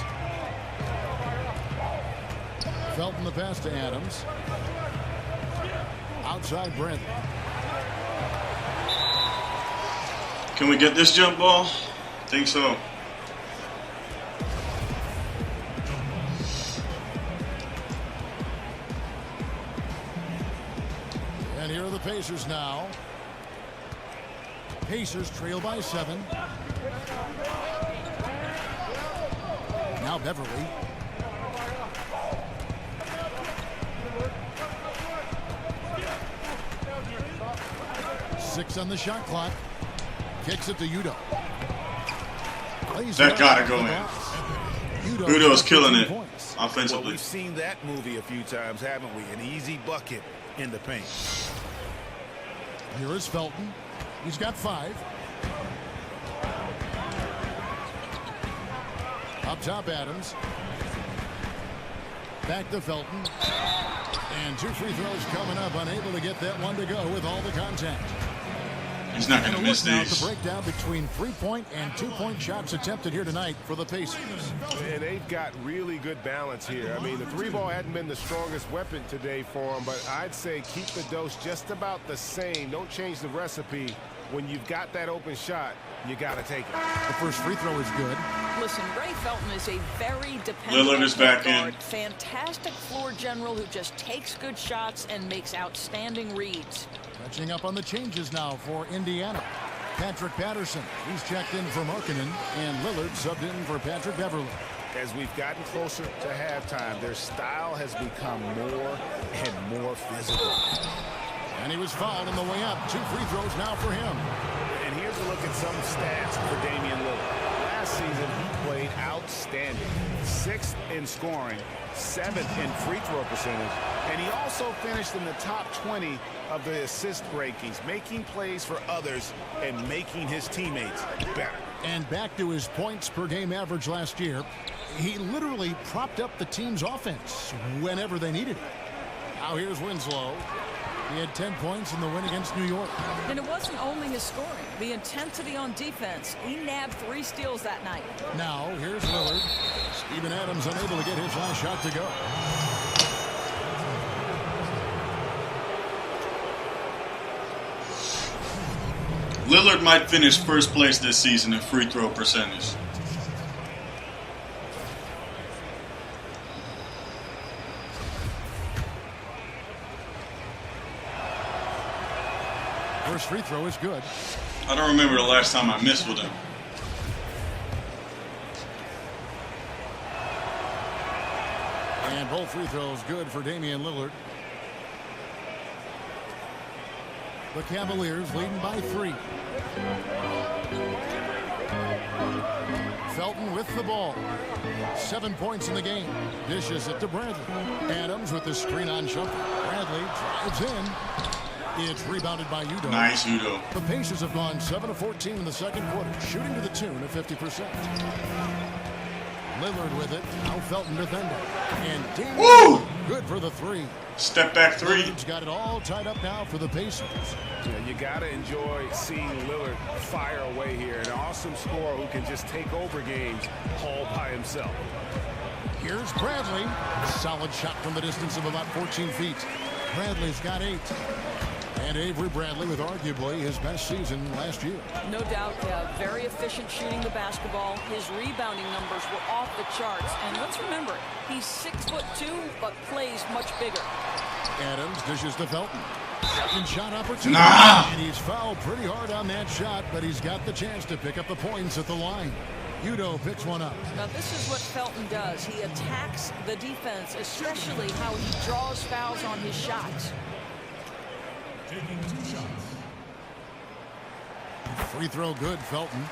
Felton the pass to Adams. Outside Bradley. Can we get this jump ball? Think so. And here are the Pacers now. Pacers trail by 7. Now Beverly. Six on the shot clock. Kicks it to Udoh. That gotta go in. Udoh's killing it offensively. Well, we've seen that movie a few times, haven't we? An easy bucket in the paint. Here is Felton. He's got 5. Up top, Adams. Back to Felton. And 2 free throws coming up. Unable to get that one to go with all the contact. He's not going to miss these. The breakdown between 3-point and 2-point shots attempted here tonight for the Pacers. And they've got really good balance here. I mean, the 3-ball hadn't been the strongest weapon today for them, but I'd say keep the dose just about the same. Don't change the recipe. When you've got that open shot, you got to take it. The first free throw is good. Listen, Ray Felton is a very dependable Lillard is back in. Fantastic floor general who just takes good shots and makes outstanding reads. Catching up on the changes now for Indiana. Patrick Patterson, he's checked in for Markkanen, and Lillard subbed in for Patrick Beverly. As we've gotten closer to halftime, their style has become more and more physical. And he was fouled on the way up. 2 free throws now for him. And here's a look at some stats for Damian Lillard. Last season, he played outstanding. 6th in scoring, 7th in free throw percentage, and he also finished in the top 20 of the assist rankings, making plays for others and making his teammates better. And back to his points per game average last year, he literally propped up the team's offense whenever they needed it. Now here's Winslow. He had 10 points in the win against New York. And it wasn't only his scoring. The intensity on defense. He nabbed 3 steals that night. Now, here's Lillard. Steven Adams unable to get his last shot to go. Lillard might finish first place this season in free throw percentage. First free throw is good. I don't remember the last time I missed with him. And both free throws good for Damian Lillard. The Cavaliers leading by 3. Felton with the ball. 7 points in the game. Dishes it to Bradley. Adams with the screen on Shumpert. Bradley drives in. It's rebounded by Udoh. Nice, Udoh. The Pacers have gone 7 of 14 in the second quarter, shooting to the tune of 50%. Lillard with it. Now Felton defending. And Damian good for the 3. Step back 3. Lillard's got it all tied up now for the Pacers. Yeah, you got to enjoy seeing Lillard fire away here. An awesome scorer who can just take over games all by himself. Here's Bradley. Solid shot from the distance of about 14 feet. Bradley's got 8. And Avery Bradley with arguably his best season last year. No doubt, very efficient shooting the basketball. His rebounding numbers were off the charts. And let's remember, he's 6'2", but plays much bigger. Adams dishes to Felton. Second shot opportunity. And he's fouled pretty hard on that shot, but he's got the chance to pick up the points at the line. Udoh picks one up. Now this is what Felton does. He attacks the defense, especially how he draws fouls on his shots. Free throw good, Felton.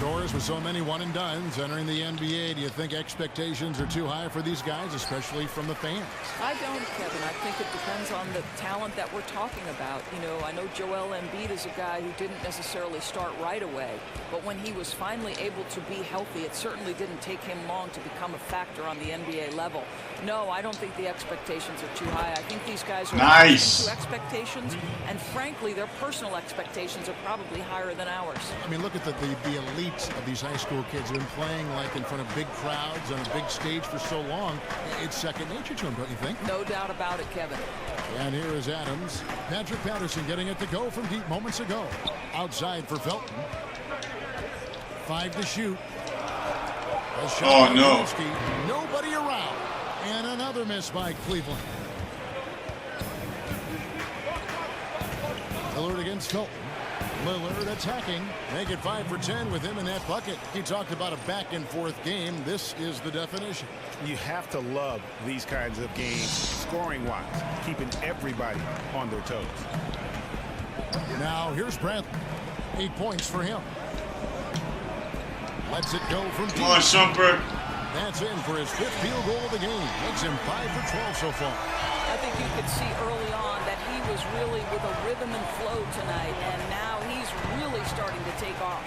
Doors with so many one-and-dones entering the NBA. Do you think expectations are too high for these guys, especially from the fans? I don't, Kevin. I think it depends on the talent that we're talking about. You know, I know Joel Embiid is a guy who didn't necessarily start right away, but when he was finally able to be healthy, it certainly didn't take him long to become a factor on the NBA level. No, I don't think the expectations are too high. I think these guys are nice to expectations, and frankly, their personal expectations are probably higher than ours. I mean, look at the elites of these high school kids. They've been playing like in front of big crowds on a big stage for so long. It's second nature to them, don't you think? No doubt about it, Kevin. And here is Adams. Patrick Patterson getting it to go from deep moments ago. Outside for Felton. 5 to shoot. Oh, no. Nobody around. And another miss by Cleveland. Lillard against Felton. Lillard attacking. Make it 5 for 10 with him in that bucket. He talked about a back-and-forth game. This is the definition. You have to love these kinds of games, scoring-wise, keeping everybody on their toes. Now, here's Bradley. 8 points for him. Lets it go from deep. Come on, Shumpert. That's in for his 5th field goal of the game. Makes him 5 for 12 so far. I think you could see early on that he was really with a rhythm and flow tonight, and now he's really starting to take off.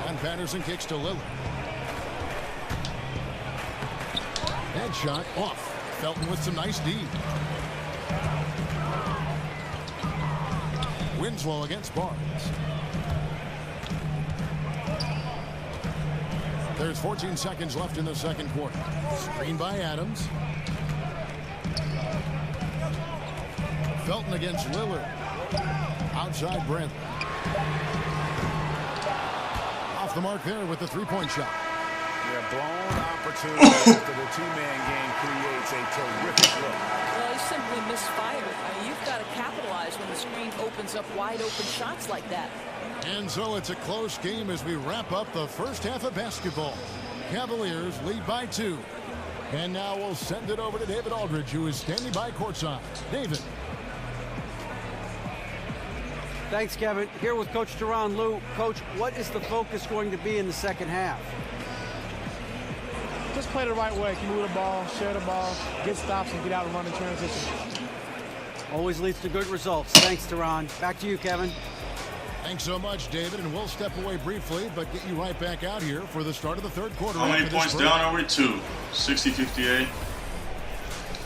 And Patterson kicks to Lillard. Head shot off. Felton with some nice D. Winslow against Barnes. There's 14 seconds left in the second quarter. Screen by Adams. Felton against Lillard. Outside Brent. Off the mark there with the three-point shot. Yeah, blown opportunity after the two-man game creates a terrific look. Well, he simply misfired. I mean, you've got to capitalize when the screen opens up wide-open shots like that. And so it's a close game as we wrap up the first half of basketball. Cavaliers lead by 2. And now we'll send it over to David Aldridge, who is standing by courtside. David. Thanks, Kevin. Here with Coach Tyronn Lue. Coach, what is the focus going to be in the second half? Just play the right way. Can move the ball, share the ball, get stops, and get out and run in transition. Always leads to good results. Thanks, Tyronn. Back to you, Kevin. Thanks so much, David, and we'll step away briefly, but get you right back out here for the start of the third quarter. How many points down are we? 2. 60-58.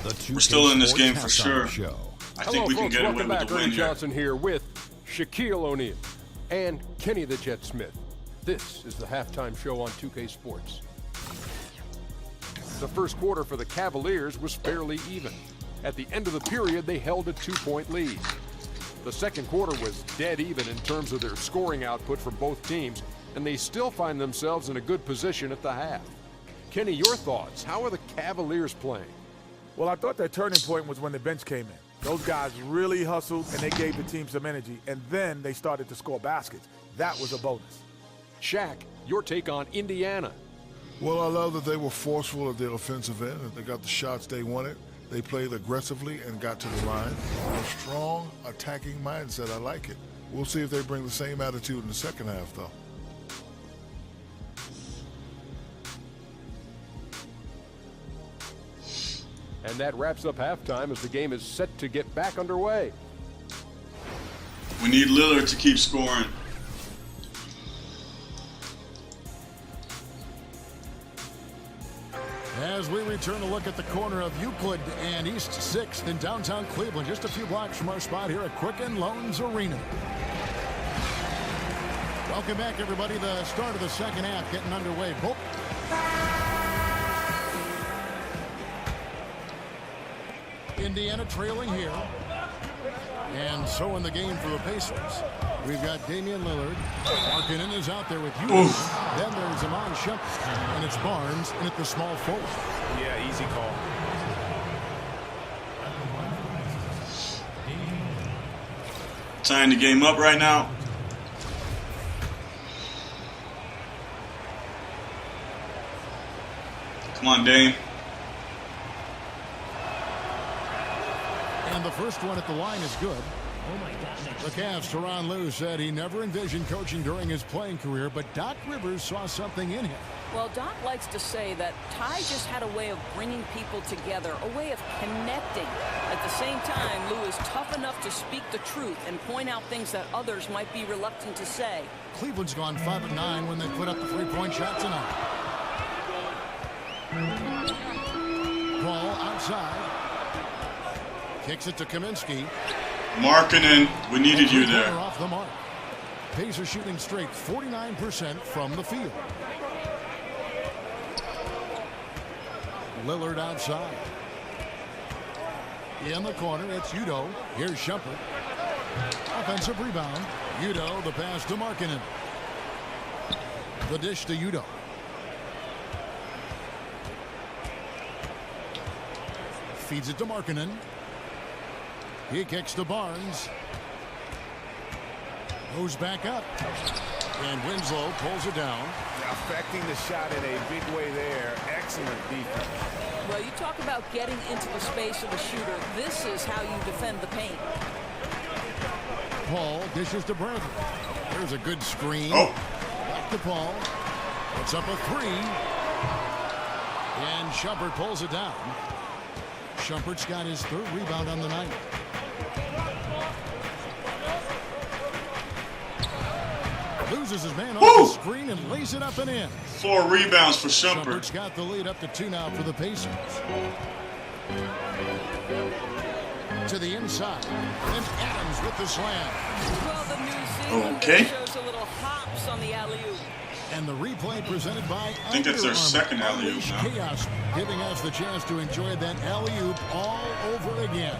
The We're still in this game for sure. Show. I think we can get away with the win here. Johnson here with Shaquille O'Neal and Kenny the Jet Smith. This is the halftime show on 2K Sports. The first quarter for the Cavaliers was fairly even. At the end of the period, they held a 2-point lead. The second quarter was dead even in terms of their scoring output from both teams, and they still find themselves in a good position at the half. Kenny, your thoughts? How are the Cavaliers playing? Well, I thought that turning point was when the bench came in. Those guys really hustled, and they gave the team some energy, and then they started to score baskets. That was a bonus. Shaq, your take on Indiana. Well, I love that they were forceful at their offensive end, and they got the shots they wanted. They played aggressively and got to the line. A strong attacking mindset. I like it. We'll see if they bring the same attitude in the second half, though. And that wraps up halftime as the game is set to get back underway. We need Lillard to keep scoring. As we return to look at the corner of Euclid and East 6th in downtown Cleveland, just a few blocks from our spot here at Quicken Loans Arena. Welcome back, everybody. The start of the second half getting underway. Indiana trailing here. And so in the game for the Pacers, we've got Damian Lillard. Markkanen is out there with you. Then there's Iman Shumpert, and it's Barnes in at the small forward. Yeah, easy call. Tying the game up right now. Come on, Dame. And the first one at the line is good. The Cavs' Tyronn Lue said he never envisioned coaching during his playing career, but Doc Rivers saw something in him. Well, Doc likes to say that Ty just had a way of bringing people together, a way of connecting. At the same time, Lue is tough enough to speak the truth and point out things that others might be reluctant to say. Cleveland's gone 5 of 9 when they put up the three-point shot tonight. Paul outside. Kicks it to Kaminsky. Markkanen, we needed you there. Off the mark. Pacers shooting straight 49% from the field. Lillard outside. In the corner, it's Udoh. Here's Shumpert. Offensive rebound. Udoh, the pass to Markkanen. The dish to Udoh. Feeds it to Markkanen. He kicks to Barnes. Goes back up. And Winslow pulls it down. Affecting the shot in a big way there. Excellent defense. Well, you talk about getting into the space of a shooter. This is how you defend the paint. Paul dishes to Bradley. There's a good screen. Oh. Back to Paul. Puts up a three. And Shumpert pulls it down. Shumpert's got his third rebound on the night. Loses his man off the screen and lays it up and in. 4 rebounds for Shumpert. Shumpert's got the lead up to 2 now for the Pacers. To the inside. And Adams with the slam. Well, the New Zealand shows a little hops on the alley-oop. And the replay presented by I think that's their second alley-oop now. Chaos, giving us the chance to enjoy that alley-oop all over again.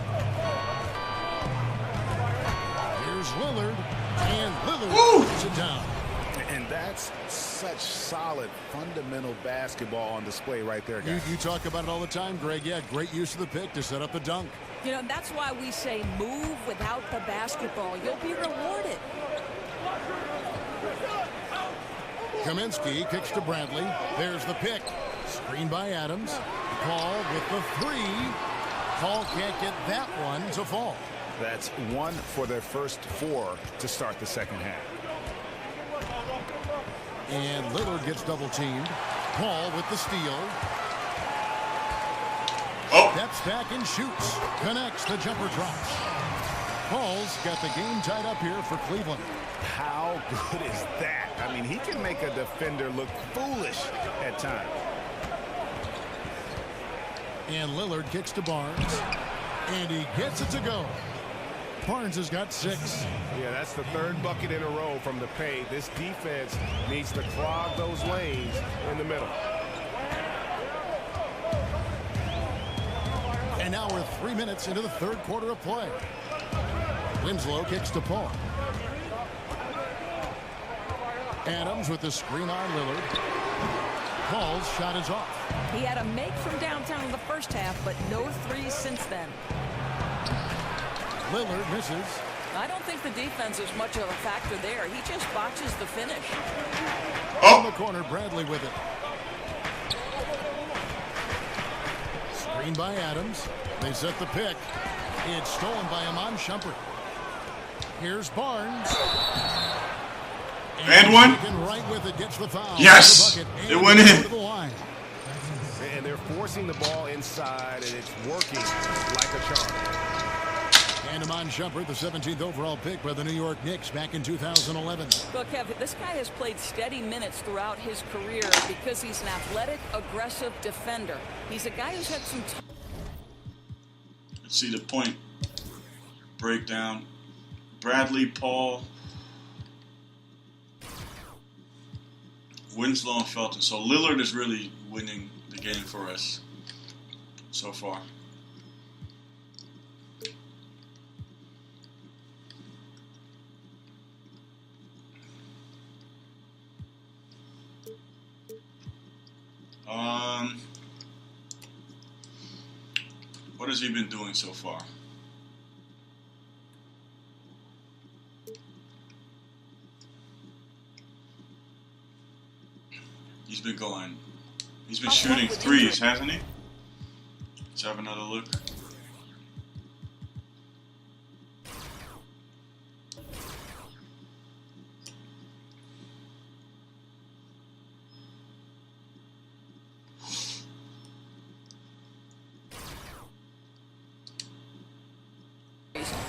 Here's Lillard. And Lillard puts it down. And that's such solid, fundamental basketball on display right there, guys. You talk about it all the time, Greg. Yeah, great use of the pick to set up the dunk. You know, that's why we say move without the basketball. You'll be rewarded. Kaminsky kicks to Bradley. There's the pick. Screen by Adams. Paul with the three. Paul can't get that one to fall. That's 1 for their first 4 to start the second half. And Lillard gets double teamed. Paul with the steal. Steps back and shoots. Connects. The jumper drops. Paul's got the game tied up here for Cleveland. How good is that? I mean, he can make a defender look foolish at times. And Lillard kicks to Barnes. And he gets it to go. Barnes has got 6. Yeah, that's the 3rd bucket in a row from the paint. This defense needs to clog those lanes in the middle. And now we're 3 minutes into the 3rd quarter of play. Winslow kicks to Paul. Adams with the screen on Lillard. Paul's shot is off. He had a make from downtown in the first half, but no threes since then. Lillard misses. I don't think the defense is much of a factor there. He just botches the finish. In the corner, Bradley with it. Screen by Adams. They set the pick. It's stolen by Iman Shumpert. Here's Barnes. And one. Right with it, gets the foul. Yes, it went in. And they're forcing the ball inside, and it's working like a charm. And Iman Shumpert, the 17th overall pick by the New York Knicks back in 2011. Look, Kev, this guy has played steady minutes throughout his career because he's an athletic, aggressive defender. He's a guy who's had some time. Let's see the point breakdown. Bradley, Paul, Winslow, and Felton. So Lillard is really winning the game for us so far. What has he been doing so far? He's been going. He's been shooting threes, hasn't he? Let's have another look.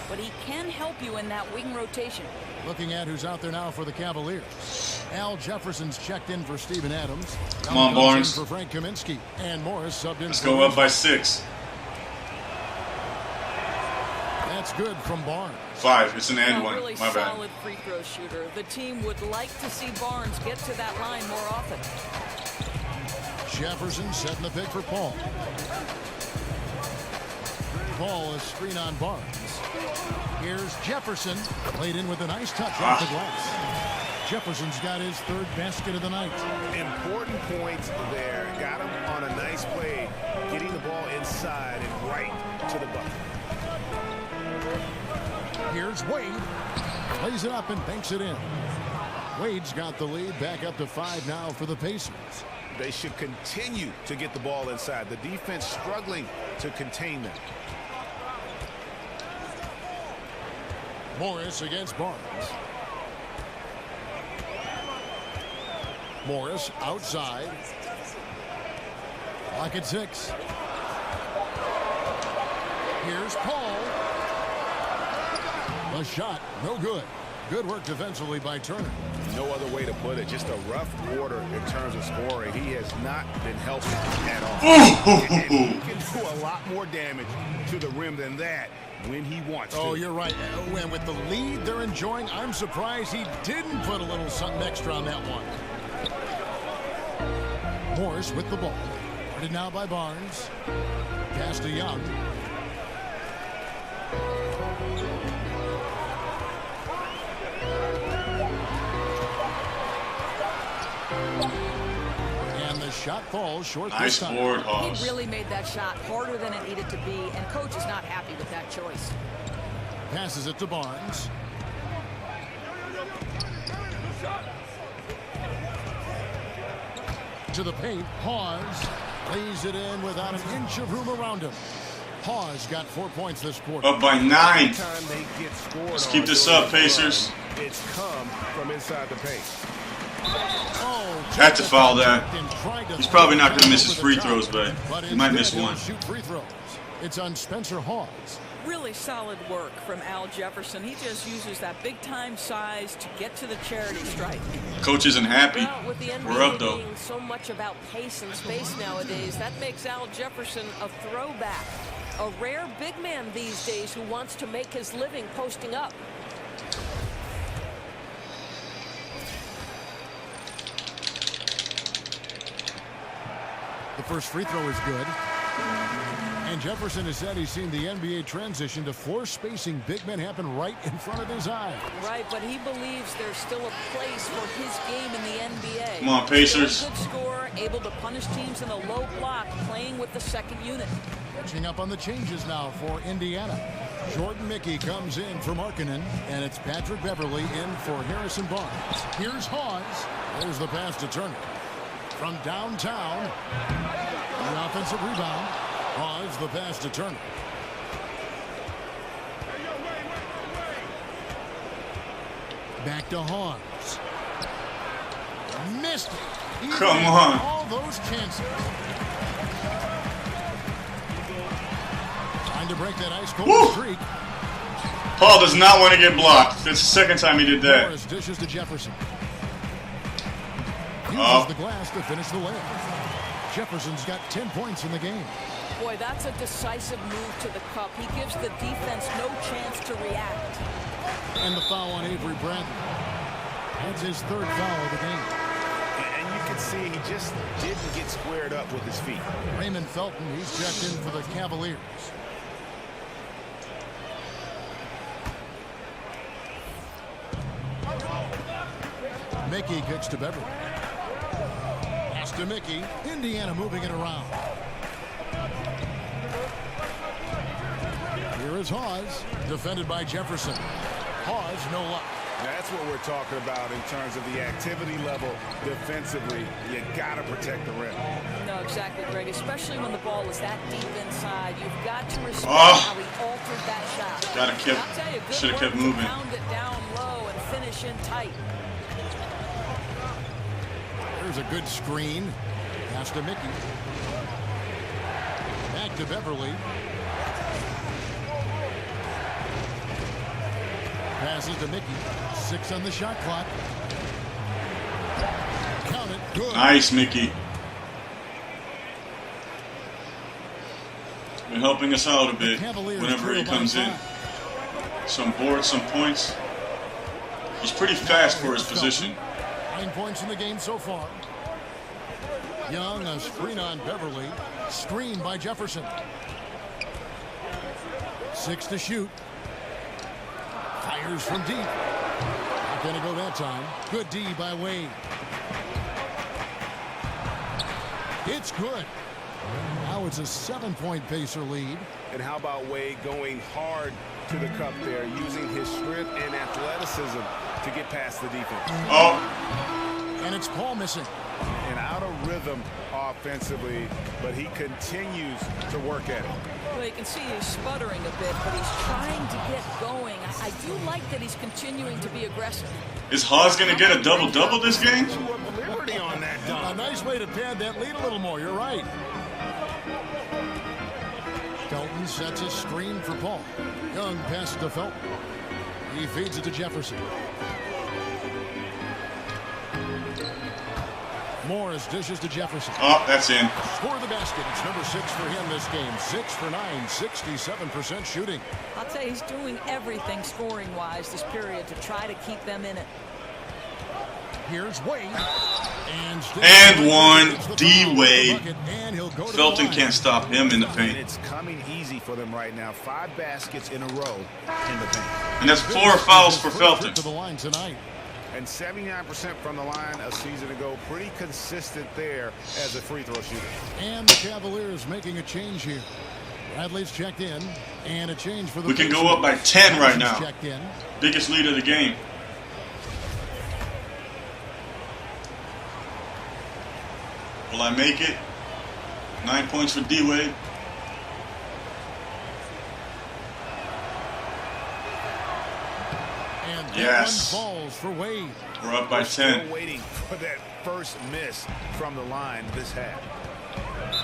but he can help you in that wing rotation. Looking at who's out there now for the Cavaliers. Al Jefferson's checked in for Steven Adams. Come on, Barnes. For Frank Kaminsky. And Morris subbed in. Let's go up by 6. That's good from Barnes. 5. It's an and one. Really My bad. solid free throw shooter. The team would like to see Barnes get to that line more often. Jefferson setting the pick for Paul. Paul is screen on Barnes. Here's Jefferson. Played in with a nice touch off the glass. Jefferson's got his 3rd basket of the night. Important points there. Got him on a nice play, getting the ball inside and right to the bucket. Here's Wade. Plays it up and banks it in. Wade's got the lead back up to 5 now for the Pacers. They should continue to get the ball inside. The defense struggling to contain them. Morris against Barnes. Morris outside. Lock at 6. Here's Paul. The shot, no good. Good work defensively by Turner. No other way to put it. Just a rough quarter in terms of scoring. He has not been helping at all. And he can do a lot more damage to the rim than that when he wants to. Oh, you're right. And with the lead they're enjoying, I'm surprised he didn't put a little something extra on that one. Morris with the ball. Guarded now by Barnes. Pass to Young. And the shot falls short. Nice board, Hawes. He really made that shot harder than it needed to be, and coach is not happy with that choice. Passes it to Barnes. To the paint, Hawes lays it in without an inch of room around him. Hawes got 4 points this quarter. Up by 9. Let's keep this up, Pacers. It's come from inside the paint. Had to foul that. He's probably not going to miss his free throws, but he might miss one. Shoot free throws. It's on Spencer Hawes. Really solid work from Al Jefferson. He just uses that big-time size to get to the charity stripe. Coach isn't happy. Well, with the NBA We're up, though. being so much about pace and space nowadays, that makes Al Jefferson a throwback. A rare big man these days who wants to make his living posting up. The first free throw is good. And Jefferson has said he's seen the NBA transition to floor spacing big men happen right in front of his eyes. Right, but he believes there's still a place for his game in the NBA. Come on, Pacers. Still a good scorer, able to punish teams in a low block, playing with the second unit. Catching up on the changes now for Indiana. Jordan Mickey comes in for Markkanen, and it's Patrick Beverly in for Harrison Barnes. Here's Hawes. There's the pass to Turner. From downtown, the offensive rebound. Hawes the pass to Turner. Back to Hawes. Missed it. Come on. All those chances. Trying to break that ice cold streak. Paul does not want to get blocked. That's the second time he did that. Morris dishes to Jefferson. Uses the glass to finish the layup. Jefferson's got 10 points in the game. Boy, that's a decisive move to the cup. He gives the defense no chance to react. And the foul on Avery Bradley. That's his 3rd foul of the game. And you can see he just didn't get squared up with his feet. Raymond Felton, he's checked in for the Cavaliers. Mickey kicks to Beverly. Pass to Mickey. Indiana moving it around. Here is Hawes, defended by Jefferson. Hawes, no luck. That's what we're talking about in terms of the activity level defensively. You got to protect the rim. No, exactly, Greg. Especially when the ball is that deep inside. You've got to respect how he altered that shot. Should have kept moving. Pound it down low and finish in tight. There's a good screen. Pass to Mickey. Back to Beverly. Passes to Mickey. 6 on the shot clock. Count it. Good. Nice, Mickey. Been helping us out a bit whenever he comes in. Some boards, some points. He's pretty fast for his position. 9 points in the game so far. Young, a screen on Beverly. Screen by Jefferson. 6 to shoot. Fires from deep. Not going to go that time. Good D by Wade. It's good. Now it's a 7-point Pacer lead. And how about Wade going hard to the cup there, using his strength and athleticism to get past the defense. Oh. And it's Paul missing. And out of rhythm offensively, but he continues to work at it. Well, you can see he's sputtering a bit, but he's trying to get going. I do like that he's continuing to be aggressive. Is Haas going to get a double-double this game? Liberty on that dunk. A nice way to pad that lead a little more. You're right. Felton sets a screen for Paul. Young passes to Felton. He feeds it to Jefferson. Morris dishes to Jefferson. Oh, that's in. Score the basket. It's number 6 for him this game. 6 for 9, 67% shooting. I'll tell you, he's doing everything scoring-wise this period to try to keep them in it. Here's Wade. And one. D-Wade. Felton can't stop him in the paint. It's coming easy for them right now. 5 baskets in a row in the paint. And that's 4 fouls for Felton. To the line tonight. And 79% from the line a season ago. Pretty consistent there as a free throw shooter. And the Cavaliers making a change here. Bradley's checked in. And a change for the We can go up by 10 right now. Checked in. Biggest lead of the game. Will I make it? 9 points for D-Wade. And yes. One falls for Wade. We're up by 10. Still waiting for that first miss from the line this half.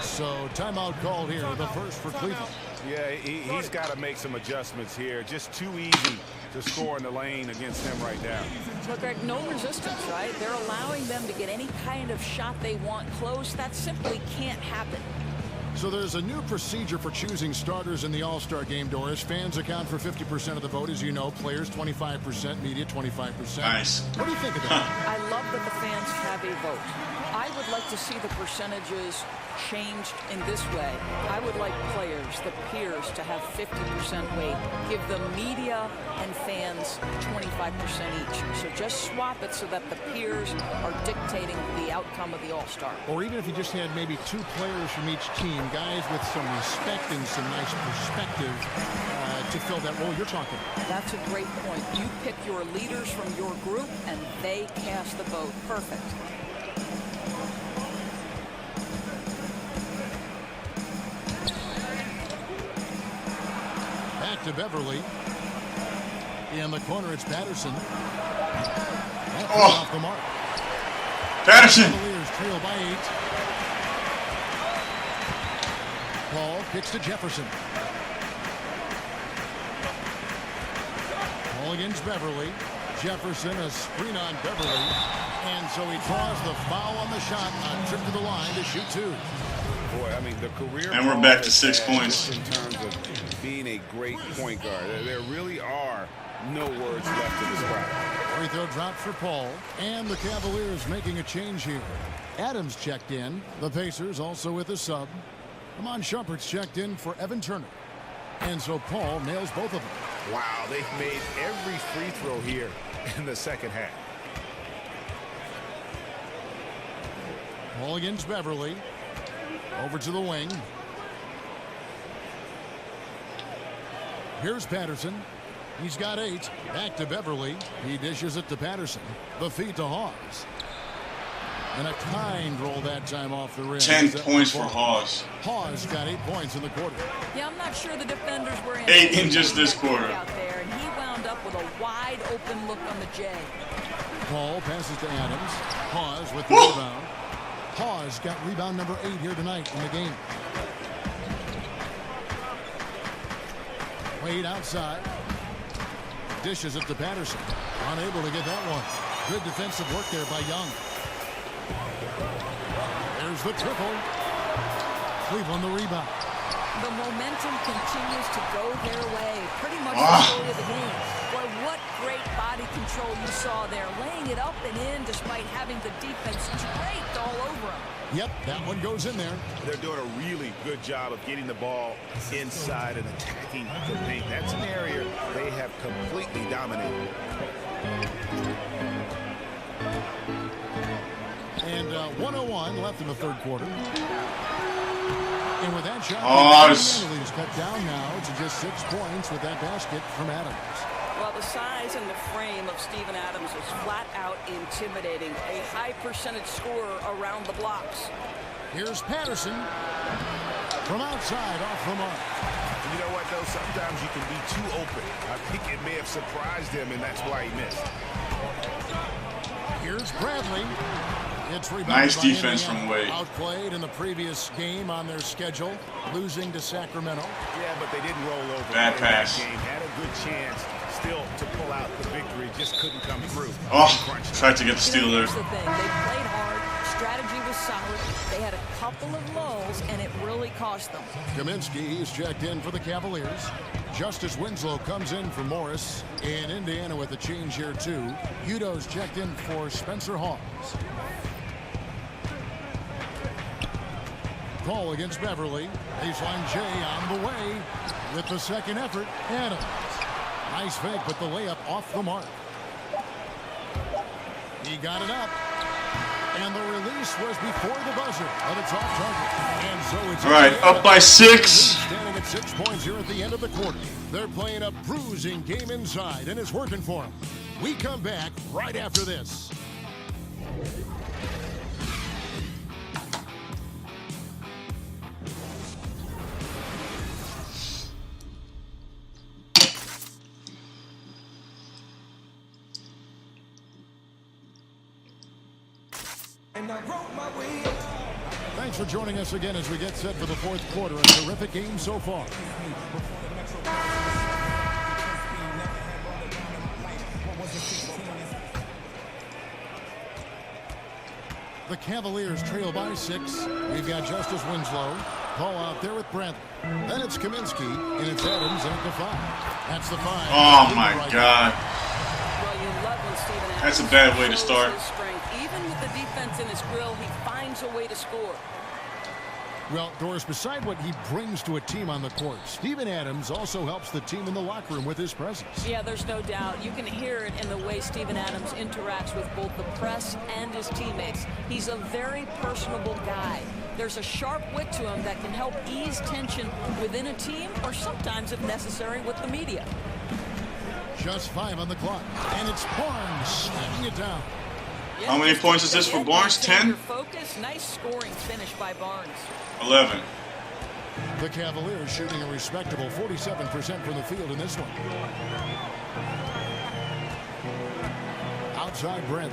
So timeout called here, the first for Cleveland. Yeah, he's got to make some adjustments here. Just too easy to score in the lane against him right now. Look, Greg, no resistance, right? They're allowing them to get any kind of shot they want close. That simply can't happen. So there's a new procedure for choosing starters in the All-Star game, Doris. Fans account for 50% of the vote, as you know. Players 25%, media 25%. Nice. What do you think of that? I love that the fans have a vote. I would like to see the percentages changed in this way. I would like players, the peers, to have 50% weight. Give the media and fans 25% each. So just swap it so that the peers are dictating the outcome of the All-Star. Or even if you just had maybe 2 players from each team, guys with some respect and some nice perspective to fill that role you're talking. That's a great point. You pick your leaders from your group, and they cast the vote. Perfect. Back to Beverly. In the corner, it's Patterson. Off the mark. Patterson. Cavaliers trail by 8. Paul kicks to Jefferson. Paul against Beverly. Jefferson, a screen on Beverly. And so he draws the foul on the shot on trip to the line to shoot 2. Boy, I mean, the career. And we're back to 6 points. In terms of being a great point guard, there really are no words left to describe. Free throw dropped for Paul. And the Cavaliers making a change here. Adams checked in. The Pacers also with a sub. Amon Shumpert's checked in for Evan Turner. And so Paul nails both of them. Wow, they've made every free throw here in the second half. Paul against Beverly. Over to the wing. Here's Patterson. He's got 8. Back to Beverly. He dishes it to Patterson. The feed to Hawes. And a kind roll that time off the rim. 10 points for Hawes. Hawes got 8 points in the quarter. Yeah, I'm not sure the defenders were 8 in just this quarter. Out there, and he wound up with a wide open look on the J. Paul passes to Adams. Hawes with the rebound. Hawes got rebound number 8 here tonight in the game. Wade outside. Dishes it to Patterson. Unable to get that one. Good defensive work there by Young. There's the triple. Cleveland the rebound. The momentum continues to go their way. Pretty much the story of the game. Boy, what great body control you saw there. Laying it up and in despite having the defense draped all over him. Yep, that one goes in there. They're doing a really good job of getting the ball inside and attacking the paint. That's an area they have completely dominated. And 1:01 left in the third quarter. And with that shot, is cut down now to just 6 points with that basket from Adams. Well, the size and the frame of Steven Adams is flat out intimidating. A high percentage scorer around the blocks. Here's Patterson from outside off the mark. And you know what, though? Sometimes you can be too open. I think it may have surprised him, and that's why he missed. Here's Bradley. It's nice defense from Wade. Outplayed in the previous game on their schedule, losing to Sacramento. Yeah, but they didn't roll over. Bad pass. Game. Had a good chance still to pull out the victory, just couldn't come through. Oh, tried to get the steal there. Here's the thing. They played hard. Strategy was solid. They had a couple of lulls, and it really cost them. Kaminsky is checked in for the Cavaliers. Justice Winslow comes in for Morris. In Indiana with a change here, too. Udo's checked in for Spencer Hawes. Call against Beverly. Baseline J on the way with the second effort. Adams. Nice fake, but the layup off the mark. He got it up. And the release was before the buzzer, but it's off target. And so it's all right, up by 6. Standing at 6 points here at the end of the quarter. They're playing a bruising game inside, and it's working for them. We come back right after this. Thanks for joining us again as we get set for the fourth quarter. A terrific game so far. The Cavaliers trail by 6. We've got Justice Winslow. Call out there with Bradley. Then it's Kaminsky, and it's Adams at the 5. That's the 5. Oh, my God. That's a bad way to start. Even with the defense in his grill, he finds a way to score. Well, Doris, beside what he brings to a team on the court, Steven Adams also helps the team in the locker room with his presence. Yeah, there's no doubt. You can hear it in the way Steven Adams interacts with both the press and his teammates. He's a very personable guy. There's a sharp wit to him that can help ease tension within a team or sometimes, if necessary, with the media. Just 5 on the clock, and it's Barnes snapping it down. How many points is this for Barnes? 10? Focus. Nice scoring finish by Barnes. 11. The Cavaliers shooting a respectable 47% from the field in this one. Outside Brent.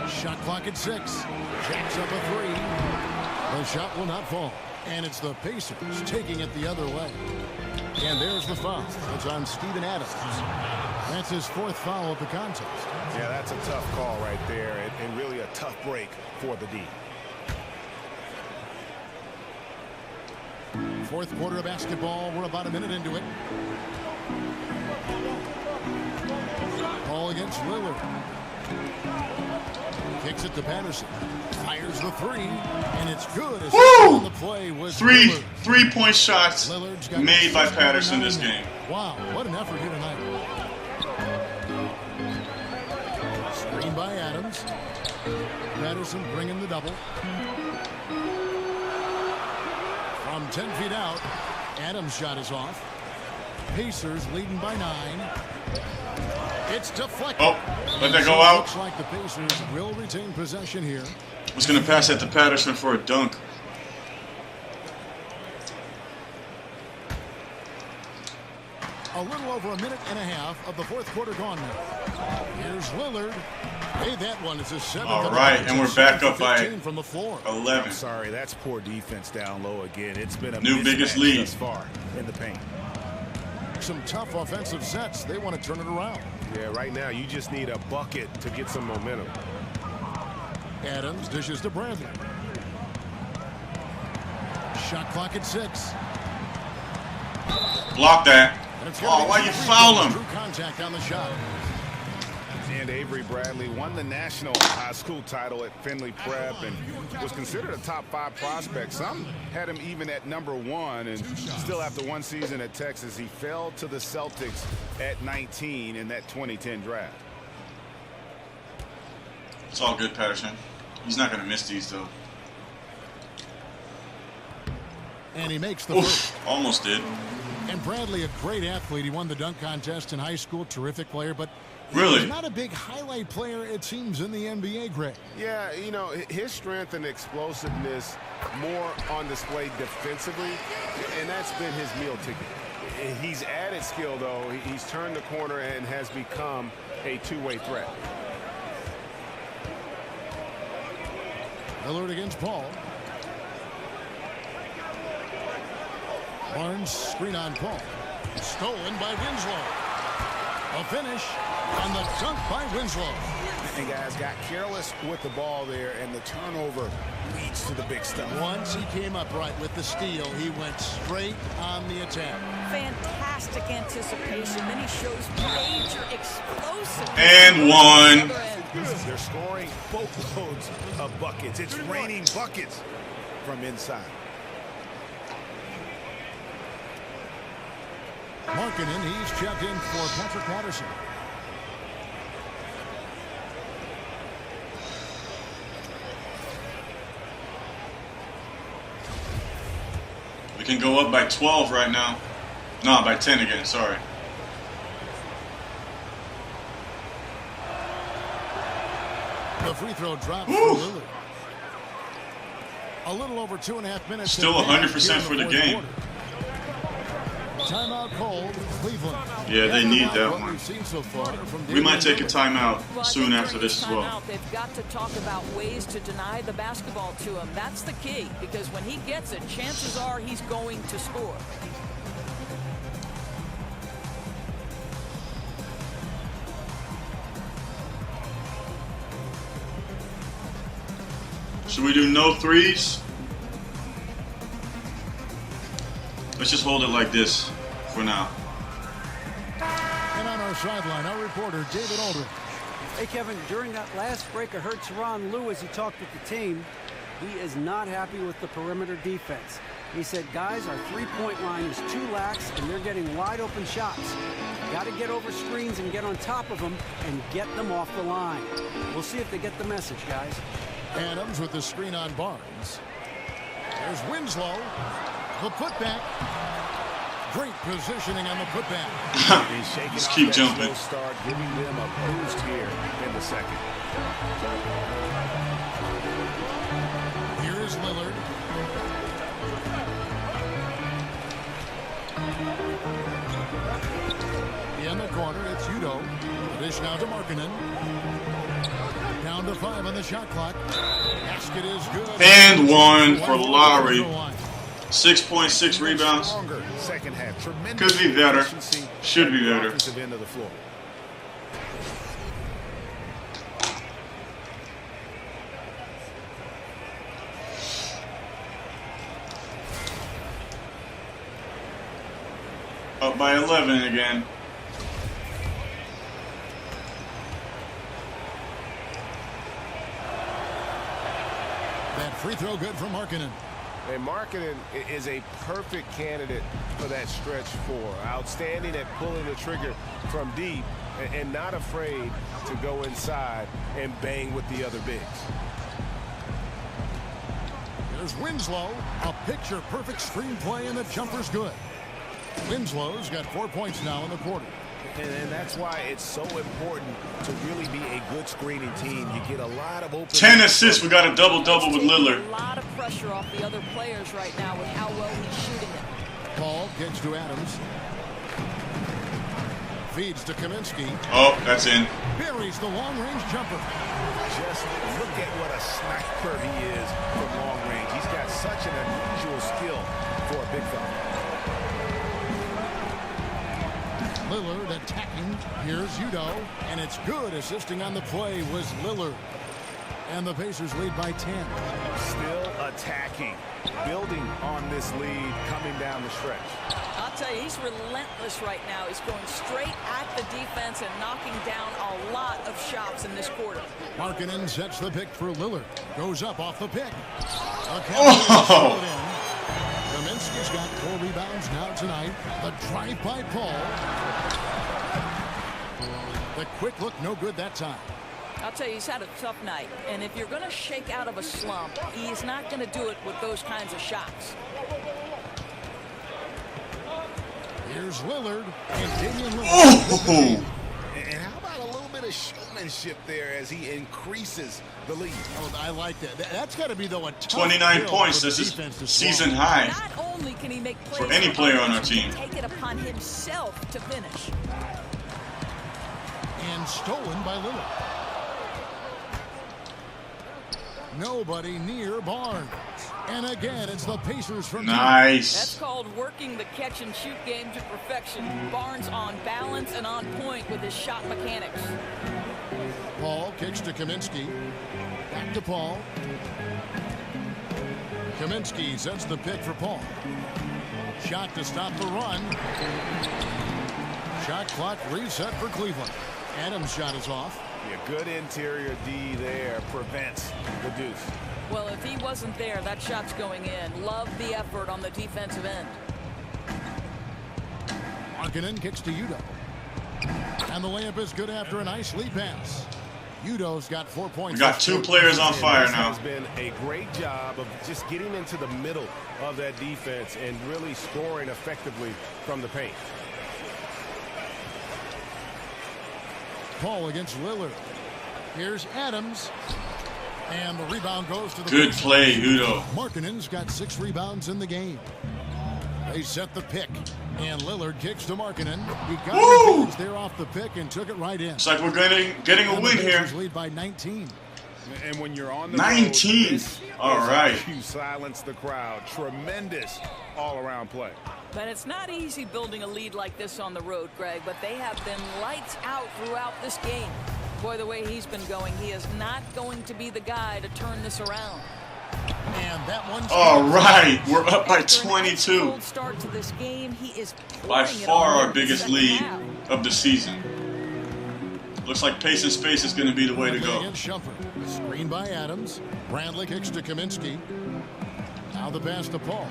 Shot clock at 6. Jacks up a 3. The shot will not fall. And it's the Pacers taking it the other way. And there's the foul. It's on Steven Adams. That's his 4th foul of the contest. Yeah, that's a tough call right there, and really a tough break for the D. Fourth quarter of basketball. We're about a minute into it. Ball against Lillard. Kicks it to Patterson. Fires the 3, and it's good. As the play was 3-point shots made by Patterson this game. Wow, what an effort here tonight. Screen by Adams. Patterson bringing the double. From 10 feet out, Adams' shot is off. Pacers leading by 9. It's deflected. Oh, let that go out. Looks like the Pacers will retain possession here. Was going to pass that to Patterson for a dunk. A little over a minute and a half of the fourth quarter gone now. Here's Lillard. Made that one as a 7th. All right, and we're back up by from the floor. 11. I'm sorry, that's poor defense down low again. It's been a New biggest mismatch lead thus far in the paint. Some tough offensive sets. They want to turn it around. Yeah, right now you just need a bucket to get some momentum. Adams dishes to Bradley. Shot clock at 6. Block that. Oh, why you foul him? Drew contact on the shot. And Avery Bradley won the national high school title at Findlay Prep and was considered a top 5 prospect. Some had him even at number 1, and still after one season at Texas, he fell to the Celtics at 19 in that 2010 draft. It's all good, Patterson. He's not going to miss these, though. And he makes the first. Almost did. And Bradley, a great athlete. He won the dunk contest in high school. Terrific player, but really, he's not a big highlight player, it seems, in the NBA, Greg. Yeah, you know, his strength and explosiveness more on display defensively, and that's been his meal ticket. He's added skill, though. He's turned the corner and has become a two-way threat. Lillard against Paul. Barnes screen on Paul. Stolen by Winslow. A finish on the dunk by Winslow. And guys got careless with the ball there, and the turnover leads to the big stuff. Once he came upright with the steal, he went straight on the attack. Fantastic anticipation. Then he shows major explosiveness. And one. They're scoring boatloads of buckets. It's raining buckets from inside. Markkanen, he's checked in for Patrick Patterson. We can go up by 12 right now. No, by 10 again, sorry. The free throw drops for Lillard. A little over 2.5 minutes. Still 100% for the game. Quarter. Timeout called Cleveland. Yeah, they need that one. So we might take a timeout soon after this as well. They've got to talk about ways to deny the basketball to him. That's the key, because when he gets it, chances are he's going to score. Should we do no threes? Let's just hold it like this for now. And on our sideline, our reporter, David Aldridge. Hey, Kevin, during that last break, I heard Tyronn Lue as he talked with the team. He is not happy with the perimeter defense. He said, guys, our three-point line is too lax, and they're getting wide-open shots. Got to get over screens and get on top of them and get them off the line. We'll see if they get the message, guys. Adams with the screen on Barnes. There's Winslow. The putback. Great positioning on the putback. Just keep jumping. Start giving them a boost here in the second. Here's Lillard. In the corner, it's Udo. The dish now to Markkanen. Down to 5 on the shot clock. Basket is good. And one for Lowry. 6.6 rebounds. Second half. Could be better. Should be better. End of the floor. Up by 11 again. That free throw good from Markkanen. And Markkanen is a perfect candidate for that stretch 4. Outstanding at pulling the trigger from deep and not afraid to go inside and bang with the other bigs. There's Winslow. A picture-perfect screenplay, and the jumper's good. Winslow's got 4 points now in the quarter. And that's why it's so important to really be a good screening team. You get a lot of open... 10 assists. We got a double-double with Lillard. A lot of pressure off the other players right now with how well he's shooting it. Paul gets to Adams. Feeds to Kaminsky. Oh, that's in. Buries the long-range jumper. Just look at what a sniper he is from long range. He's got such an unusual skill for a big fella. Lillard attacking. Here's Udo, and it's good. Assisting on the play was Lillard. And the Pacers lead by 10. Still attacking, building on this lead coming down the stretch. I'll tell you, he's relentless right now. He's going straight at the defense and knocking down a lot of shots in this quarter. Markkanen sets the pick for Lillard. Goes up off the pick. Oh! Kaminsky's got 4 rebounds now tonight. The drive by Paul. The quick look, no good that time. I'll tell you, he's had a tough night. And if you're going to shake out of a slump, he's not going to do it with those kinds of shots. Here's Lillard and Damian Lillard. Oh! And how about a little bit of showmanship there as he increases the lead? Oh, I like that. That's got to be, though, a tough 29 points. This is season high Not only can he make plays for any player on our team. take it upon himself to finish. And stolen by Lillard. Nobody near Barnes. And again, it's the Pacers from Nice. That's called working the catch and shoot game to perfection. Barnes on balance and on point with his shot mechanics. Paul kicks to Kaminsky. Back to Paul. Kaminsky sets the pick for Paul. Shot to stop the run. Shot clock reset for Cleveland. Adams' shot is off. Yeah, good interior D there prevents the deuce. Well, if he wasn't there, that shot's going in. Love the effort on the defensive end. Markkanen kicks to Udo. And the layup is good after a nice lead pass. Udo's got 4 points. We got 2 players on fire now. Has been a great job of just getting into the middle of that defense and really scoring effectively from the paint. Paul against Lillard. Here's Adams. And the rebound goes to the Good play, Udo. Markkanen's got 6 rebounds in the game. They set the pick. And Lillard kicks to Markkanen. He got the there off the pick and took it right in. It's like we're getting a win here. Lead by 19. And when you're on the 19. road, All right. You silence the crowd. Tremendous all-around play. But it's not easy building a lead like this on the road, Greg, but they have been lights out throughout this game. Boy, the way he's been going, he is not going to be the guy to turn this around. And that one's all right, we're up by 22. Cold start to this game. He is by far our biggest lead of the season. Looks like pace and space is going to be the way to go. Screen by Adams. Bradley kicks to Kaminsky. Now the pass to Paul.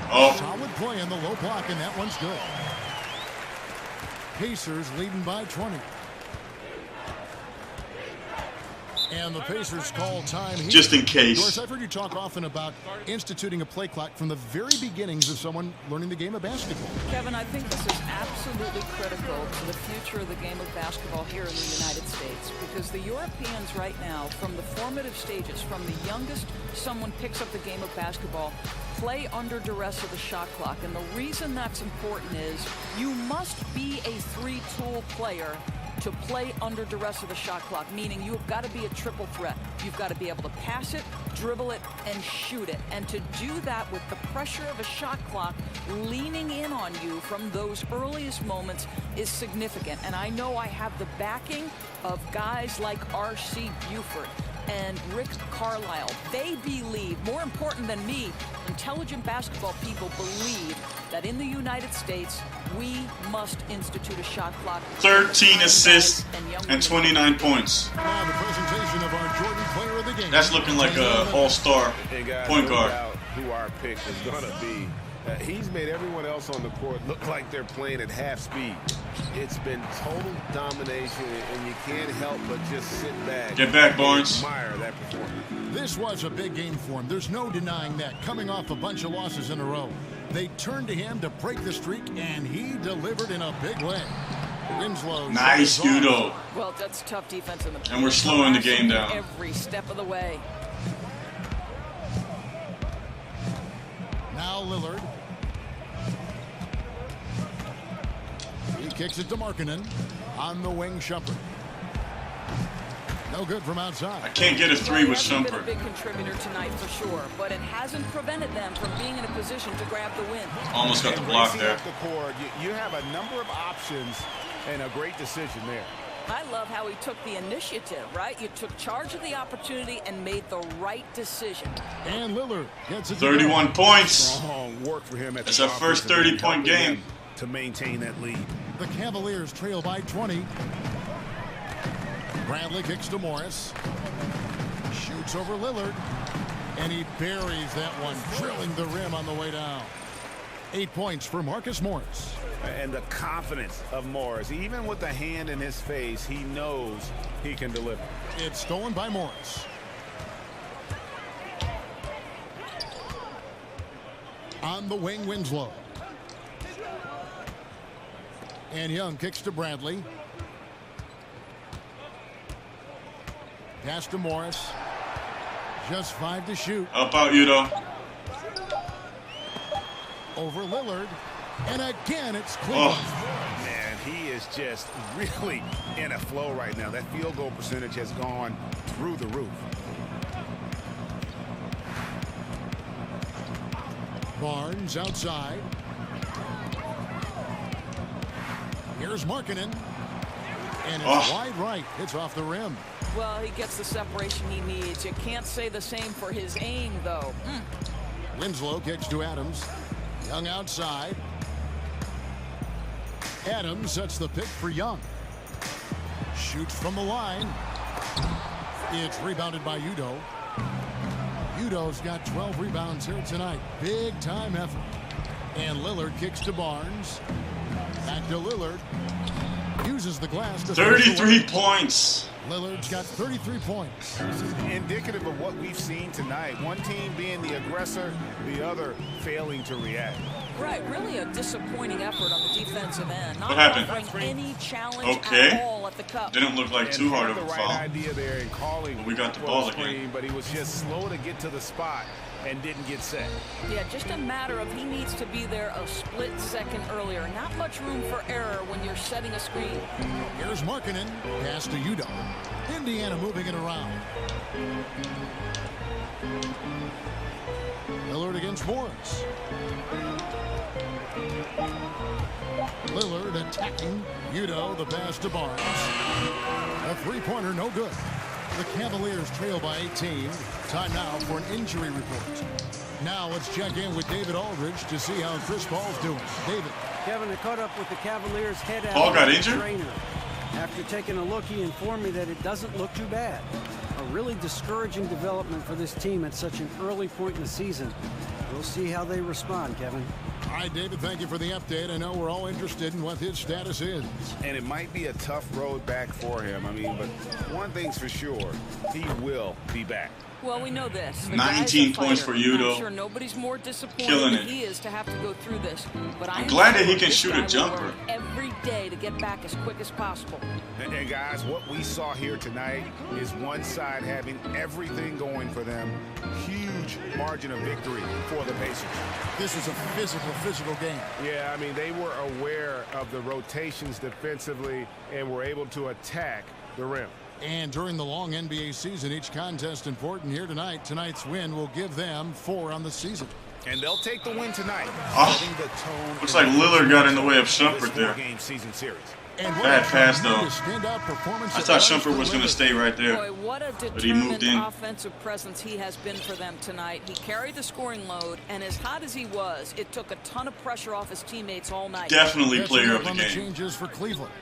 Oh. Solid play in the low block, and that one's good. Pacers leading by 20. And the Pacers call time here. Just in case. Doris, I've heard you talk often about instituting a play clock from the very beginnings of someone learning the game of basketball. Kevin, I think this is absolutely critical to the future of the game of basketball here in the United States, because the Europeans right now, from the formative stages, from the youngest someone picks up the game of basketball, play under duress of the shot clock. And the reason that's important is you must be a three-tool player to play under duress of the shot clock, meaning you've got to be a triple threat. You've got to be able to pass it, dribble it, and shoot it. And to do that with the pressure of a shot clock leaning in on you from those earliest moments is significant. And I know I have the backing of guys like R.C. Buford and Rick Carlisle. They believe, more important than me, intelligent basketball people believe that in the United States, we must institute a shot clock. 13 assists and 29 points. Now the presentation of our Jordan player of the game. That's looking like an all-star point guard. Who our pick is going to be. He's made everyone else on the court look like they're playing at half speed. It's been total domination, and you can't help but just sit back. Get back, Barnes. Admire that performance. This was a big game for him. There's no denying that. Coming off a bunch of losses in a row, they turned to him to break the streak, and he delivered in a big way. Winslow. Nice, Udo. Well, that's tough defense in the and we're slowing the game down every step of the way. Now Lillard. He kicks it to Markkanen. On the wing, Shumpert. No good from outside. I can't get a 3 with He hasn't been Shumpert. a big contributor tonight for sure, but it hasn't prevented them from being in a position to grab the win. Almost got the block Racing there. up the court, you have a number of options and a great decision there. I love how he took the initiative, right? You took charge of the opportunity and made the right decision. And Lillard gets it. 31 points. Strong work for him at That's the our first offensive end, 30-point helping game. them to maintain that lead. The Cavaliers trail by 20. Bradley kicks to Morris. Shoots over Lillard. And he buries that one, drilling the rim on the way down. 8 points for Marcus Morris. And the confidence of Morris, even with the hand in his face, he knows he can deliver. It's stolen by Morris. On the wing, Winslow. And Young kicks to Bradley. Pass to Morris. Just 5 to shoot. Help out, Udo. Over Lillard. And again, it's Cleveland. Oh, man, he is just really in a flow right now. That field goal percentage has gone through the roof. Barnes outside. Here's Markkanen. And it's wide right. It's off the rim. Well, he gets the separation he needs. You can't say the same for his aim, though. Winslow kicks to Adams. Young outside. Adams sets the pick for Young. Shoots from the line. It's rebounded by Udo. Udo's got 12 rebounds here tonight. Big time effort. And Lillard kicks to Barnes. Back to Lillard. Uses the glass to 33 points. Lillard's got 33 points. This is indicative of what we've seen tonight. One team being the aggressor, the other failing to react. Right, really a disappointing effort on the defensive end. Not What happened? offering any challenge Okay. at all at the cup. Didn't look like too hard of the a right foul. idea there in calling. We got the for ball a screen, again. but he was just slow to get to the spot and didn't get set. Yeah, just a matter of he needs to be there a split second earlier. Not much room for error when you're setting a screen. Here's Markkanen. Pass to Udo. Indiana moving it around. Lillard against Morris. Lillard attacking. Udo, the pass to Barnes. A three-pointer, no good. The Cavaliers trail by 18. Time now for an injury report. Now let's check in with David Aldridge to see how Chris Paul's doing. David. Kevin, I caught up with the Cavaliers head out Paul got injured? trainer. After taking a look, he informed me that it doesn't look too bad. A really discouraging development for this team at such an early point in the season. We'll see how they respond, Kevin. All right, David, thank you for the update. I know we're all interested in what his status is. And it might be a tough road back for him. I mean, but one thing's for sure, he will be back. Well, we know this. The 19 guy's a points fighter. for Udo. I'm sure nobody's more disappointed Killing than it. he is to have to go through this. But I'm I'm glad that sure he can this shoot guy a will jumper. work every day to get back as quick as possible. And guys, what we saw here tonight is one side having everything going for them. Huge margin of victory for the Pacers. This is a physical game. Yeah, I mean, they were aware of the rotations defensively and were able to attack the rim. And during the long NBA season, each contest important here tonight. Tonight's win will give them 4 on the season. And they'll take the win tonight. Oh, setting the tone looks like Lillard got in the way of Shumpert there. Game season series. And Bad pass, though. Standout performance I thought Shumpert was going to stay right there. Boy, what a But he moved determined in. offensive presence he has been for them tonight. He carried the scoring load, and as hot as he was, it took a ton of pressure off his teammates all night. Definitely Catching player up of the on game. changes for Cleveland.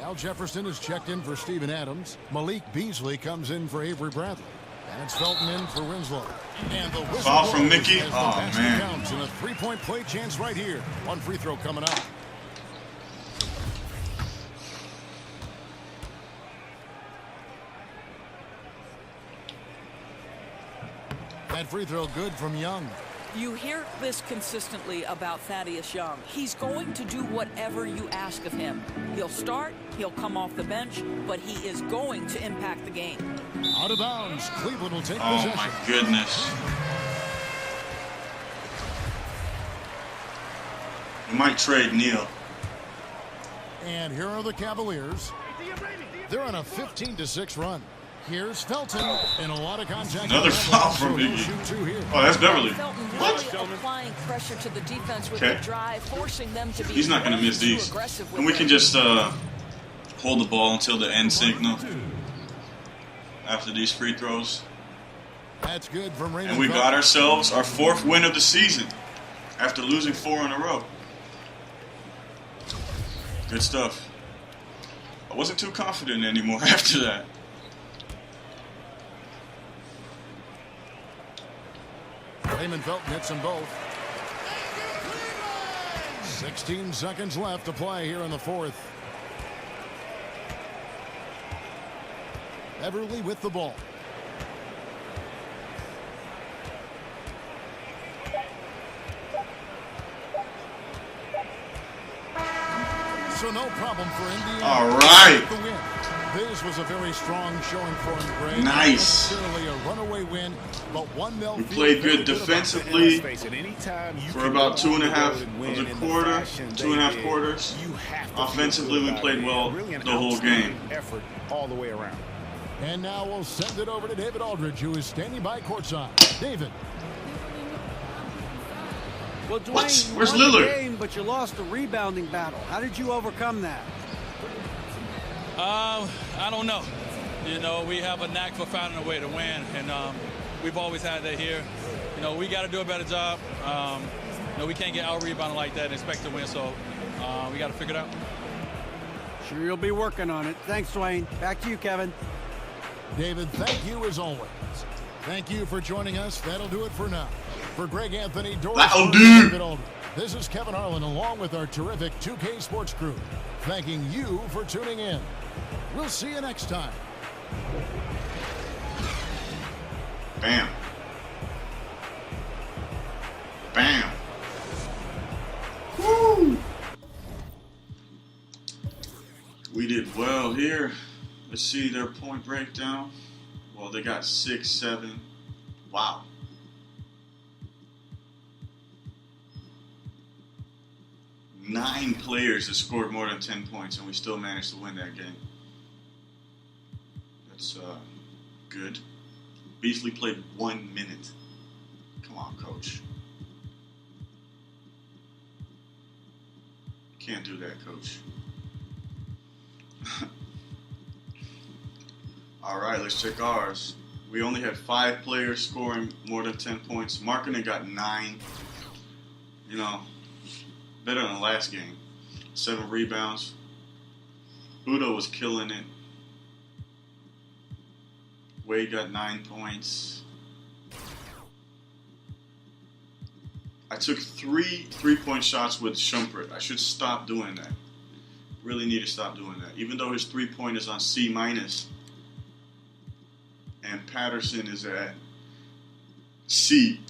Al Jefferson is checked in for Steven Adams. Malik Beasley comes in for Avery Bradley. And it's Felton in for Winslow. And the whistle Foul from blows Mickey? as the Oh, basket man. counts, and a three-point play chance right here. One free throw coming up. That free throw good from Young. You hear this consistently about Thaddeus Young. He's going to do whatever you ask of him. He'll start, he'll come off the bench, but he is going to impact the game. Out of bounds. Cleveland will take Oh, possession. my goodness. We might trade Neal. And here are the Cavaliers. They're on a 15-6 run. Here's Felton, and a lot of contact. Another foul from Iggy. Oh, that's Beverly. What? Applying pressure to the defense with the drive, forcing them to be. He's not going to miss these. And we can just hold the ball until the end signal after these free throws. That's good from Raymond. And we got ourselves our 4th win of the season after losing 4 in a row. Good stuff. I wasn't too confident anymore after that. Raymond Felton hits them both. 16 seconds left to play here in the 4th. Beverly with the ball. So no problem for Indiana. All right. The win. This was a very strong showing for him, Greg. Nice. Not necessarily a runaway win, but we played good defensively for about 2.5 of the quarter, 2.5 quarters. Offensively, we played well the whole game. Effort all the way around. And now we'll send it over to David Aldridge, who is standing by courtside. David. Well, Dwayne, Where's you won the Lillard? game, but you lost a rebounding battle. How did you overcome that? I don't know. You know, we have a knack for finding a way to win, and we've always had that here. You know, we got to do a better job. You know, we can't get out-rebounded like that and expect to win, so we got to figure it out. Sure, you'll be working on it. Thanks, Dwayne. Back to you, Kevin. David, thank you as always. Thank you for joining us. That'll do it for now. For Greg Anthony, Doris, David Aldridge, this is Kevin Harlan along with our terrific 2K Sports crew, thanking you for tuning in. We'll see you next time. Bam. Bam. Woo! We did well here. Let's see their point breakdown. Well, they got 6, 7. Wow. Nine players that scored more than 10 points, and we still managed to win that game. That's good. Beasley played 1 minute. Come on, coach. Can't do that, coach. All right, let's check ours. We only had 5 players scoring more than 10 points. Markkanen got 9. You know, better than the last game. 7 rebounds. Udo was killing it. Wade got 9 points. I took 3 3-point shots with Shumpert. I should stop doing that. Really need to stop doing that. Even though his 3-point is on C-, and Patterson is at C.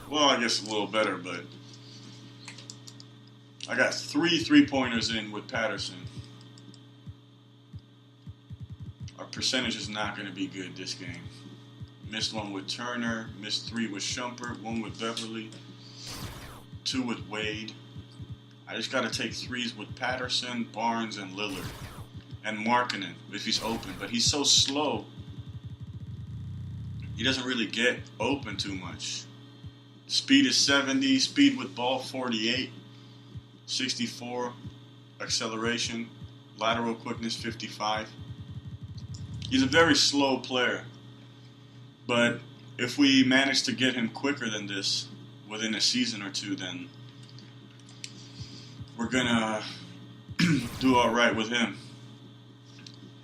Well, I guess a little better, but I got 3 3-pointers in with Patterson. Our percentage is not going to be good this game. Missed 1 with Turner, missed 3 with Shumpert, 1 with Beverly, 2 with Wade. I just got to take 3s with Patterson, Barnes, and Lillard. And Markkanen, if he's open. But he's so slow, he doesn't really get open too much. Speed is 70, speed with ball 48, 64, acceleration, lateral quickness 55. He's a very slow player. But if we manage to get him quicker than this within a season or 2, then we're going to do all right with him.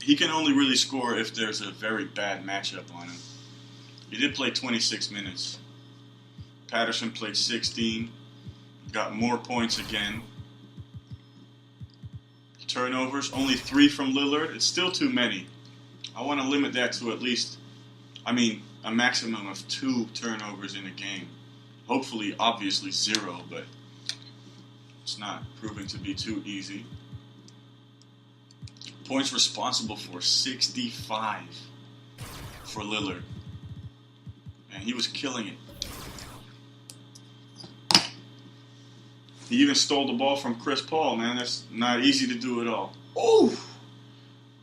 He can only really score if there's a very bad matchup on him. He did play 26 minutes. Patterson played 16. Got more points again. Turnovers, only 3 from Lillard. It's still too many. I want to limit that to at least, a maximum of 2 turnovers in a game. Hopefully, obviously 0, but it's not proving to be too easy. Points responsible for 65 for Lillard. And he was killing it. He even stole the ball from Chris Paul, man. That's not easy to do at all. Oh,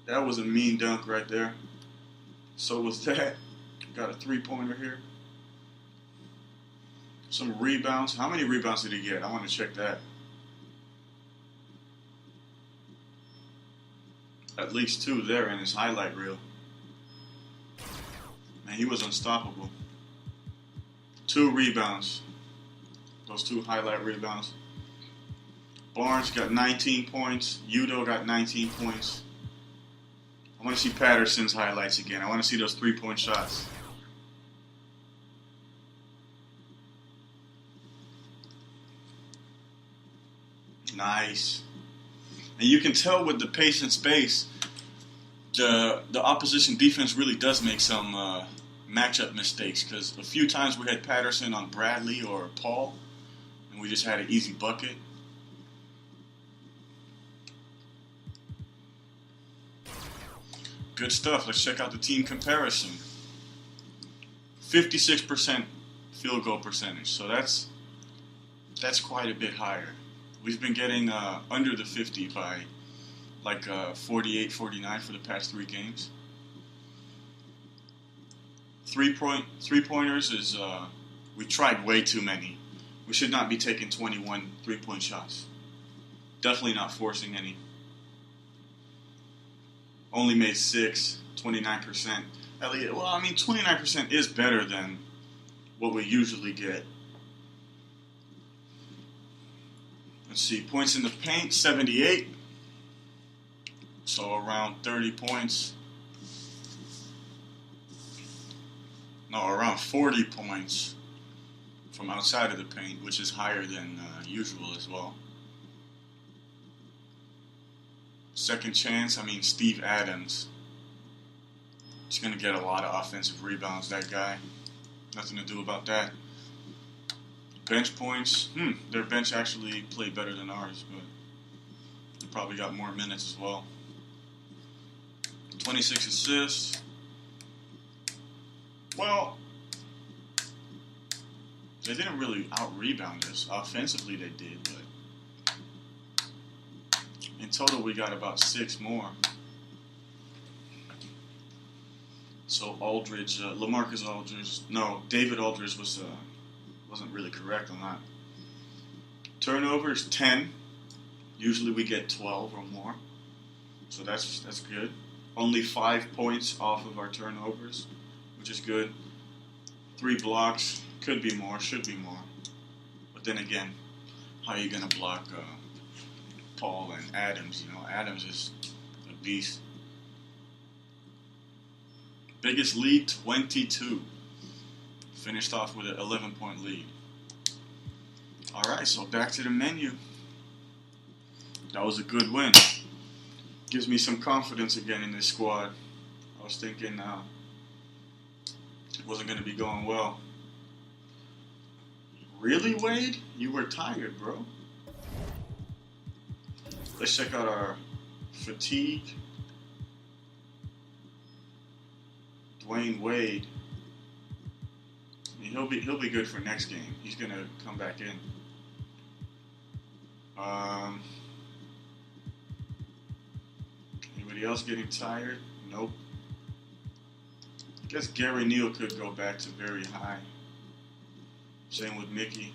that was a mean dunk right there. So was that. Got a three-pointer here. Some rebounds. How many rebounds did he get? I want to check that. At least 2 there in his highlight reel. Man, he was unstoppable. 2 rebounds. Those 2 highlight rebounds. Barnes got 19 points. Udo got 19 points. I want to see Patterson's highlights again. I want to see those 3-point shots. Nice. And you can tell with the pace and space, the opposition defense really does make some matchup mistakes, because a few times we had Patterson on Bradley or Paul, and we just had an easy bucket. Good stuff. Let's check out the team comparison. 56% field goal percentage, so that's quite a bit higher. We've been getting under the 50 by like 48, 49 for the past 3 games. Three-pointers is, we tried way too many. We should not be taking 21 3-point shots. Definitely not forcing any. Only made 6, 29%. Well, I mean, 29% is better than what we usually get. Let's see, points in the paint, 78. So around 30 points. No, around 40 points from outside of the paint, which is higher than usual as well. Second chance, I mean, Steve Adams. He's going to get a lot of offensive rebounds, that guy. Nothing to do about that. Bench points, their bench actually played better than ours, but they probably got more minutes as well. 26 assists. Well, they didn't really out-rebound us. Offensively they did, but in total we got about 6 more. So Aldridge, LaMarcus Aldridge, no, David Aldridge wasn't really correct on that. Turnovers, 10. Usually we get 12 or more. So that's good. Only 5 points off of our turnovers, which is good. 3 blocks, could be more, should be more. But then again, how are you going to block Paul and Adams? You know, Adams is a beast. Biggest lead, 22. Finished off with an 11-point lead. All right, so back to the menu. That was a good win. Gives me some confidence again in this squad. I was thinking it wasn't going to be going well. Really, Wade? You were tired, bro. Let's check out our fatigue. Dwayne Wade. I mean, he'll be good for next game. He's gonna come back in. Anybody else getting tired? Nope. I guess Gary Neal could go back to very high. Same with Mickey.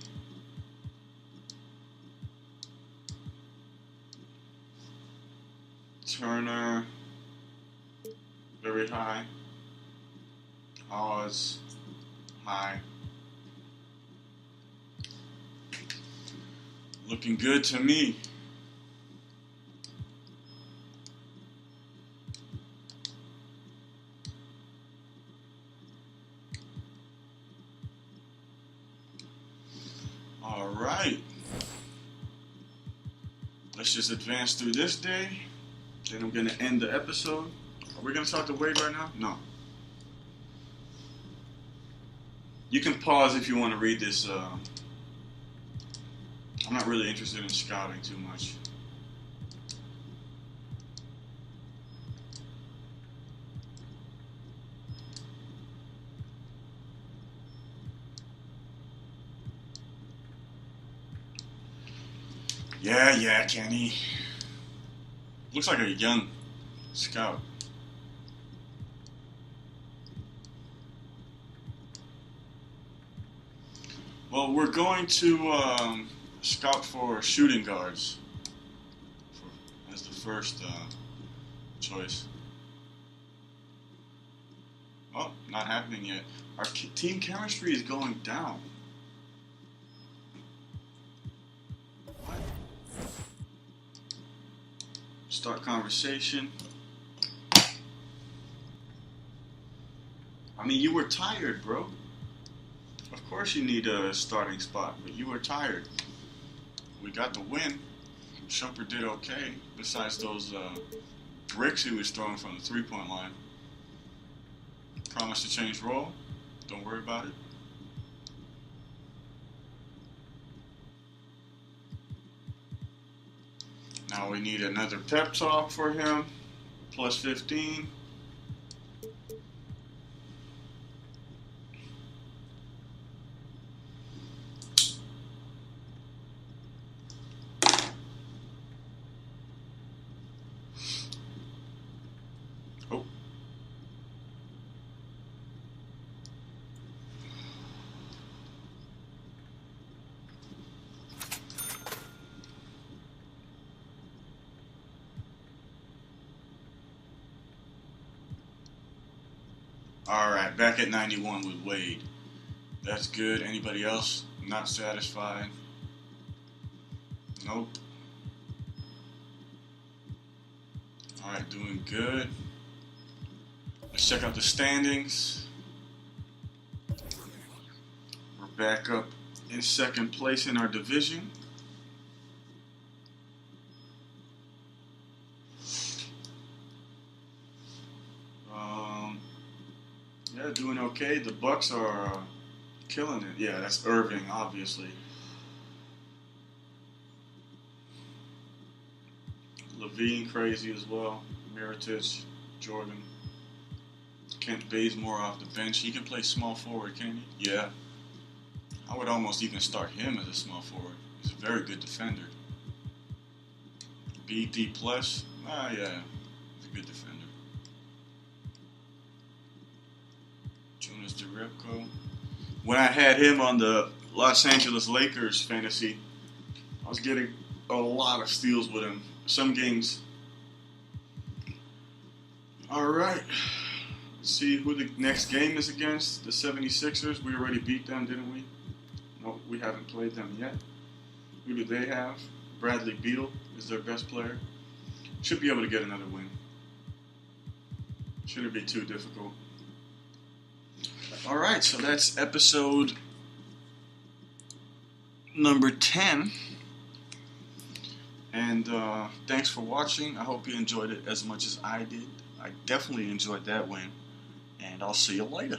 Turner, very high. Oz, high. Looking good to me. All right. Let's just advance through this day. Then I'm going to end the episode. Are we going to talk to Wade right now? No. You can pause if you want to read this. I'm not really interested in scouting too much. Yeah, Kenny. Looks like a young scout. Well, we're going to scout for shooting guards as the first choice. Oh, not happening yet. Our team chemistry is going down. Start conversation. I mean, you were tired, bro. Of course you need a starting spot, but you were tired. We got the win. Shumpert did okay, besides those bricks he was throwing from the three-point line. Promise to change role. Don't worry about it. Now we need another pep talk for him. Plus 15. Oh. Alright, back at 91 with Wade. That's good. Anybody else not satisfied? Nope. Alright, doing good. Let's check out the standings. We're back up in second place in our division. Yeah, doing okay. The Bucks are killing it. Yeah, that's Irving, obviously. Levine crazy as well. Mirotic, Jordan. Kent Bazemore off the bench. He can play small forward, can he? Yeah. I would almost even start him as a small forward. He's a very good defender. BD plus. Yeah. He's a good defender. Jonas Jerebko. When I had him on the Los Angeles Lakers fantasy, I was getting a lot of steals with him. Some games. Alright. Let's see who the next game is against. The 76ers. We already beat them, didn't we? No, we haven't played them yet. Who do they have? Bradley Beal is their best player. Should be able to get another win. Shouldn't be too difficult. Alright, so that's episode number 10. And thanks for watching. I hope you enjoyed it as much as I did. I definitely enjoyed that win. And I'll see you later.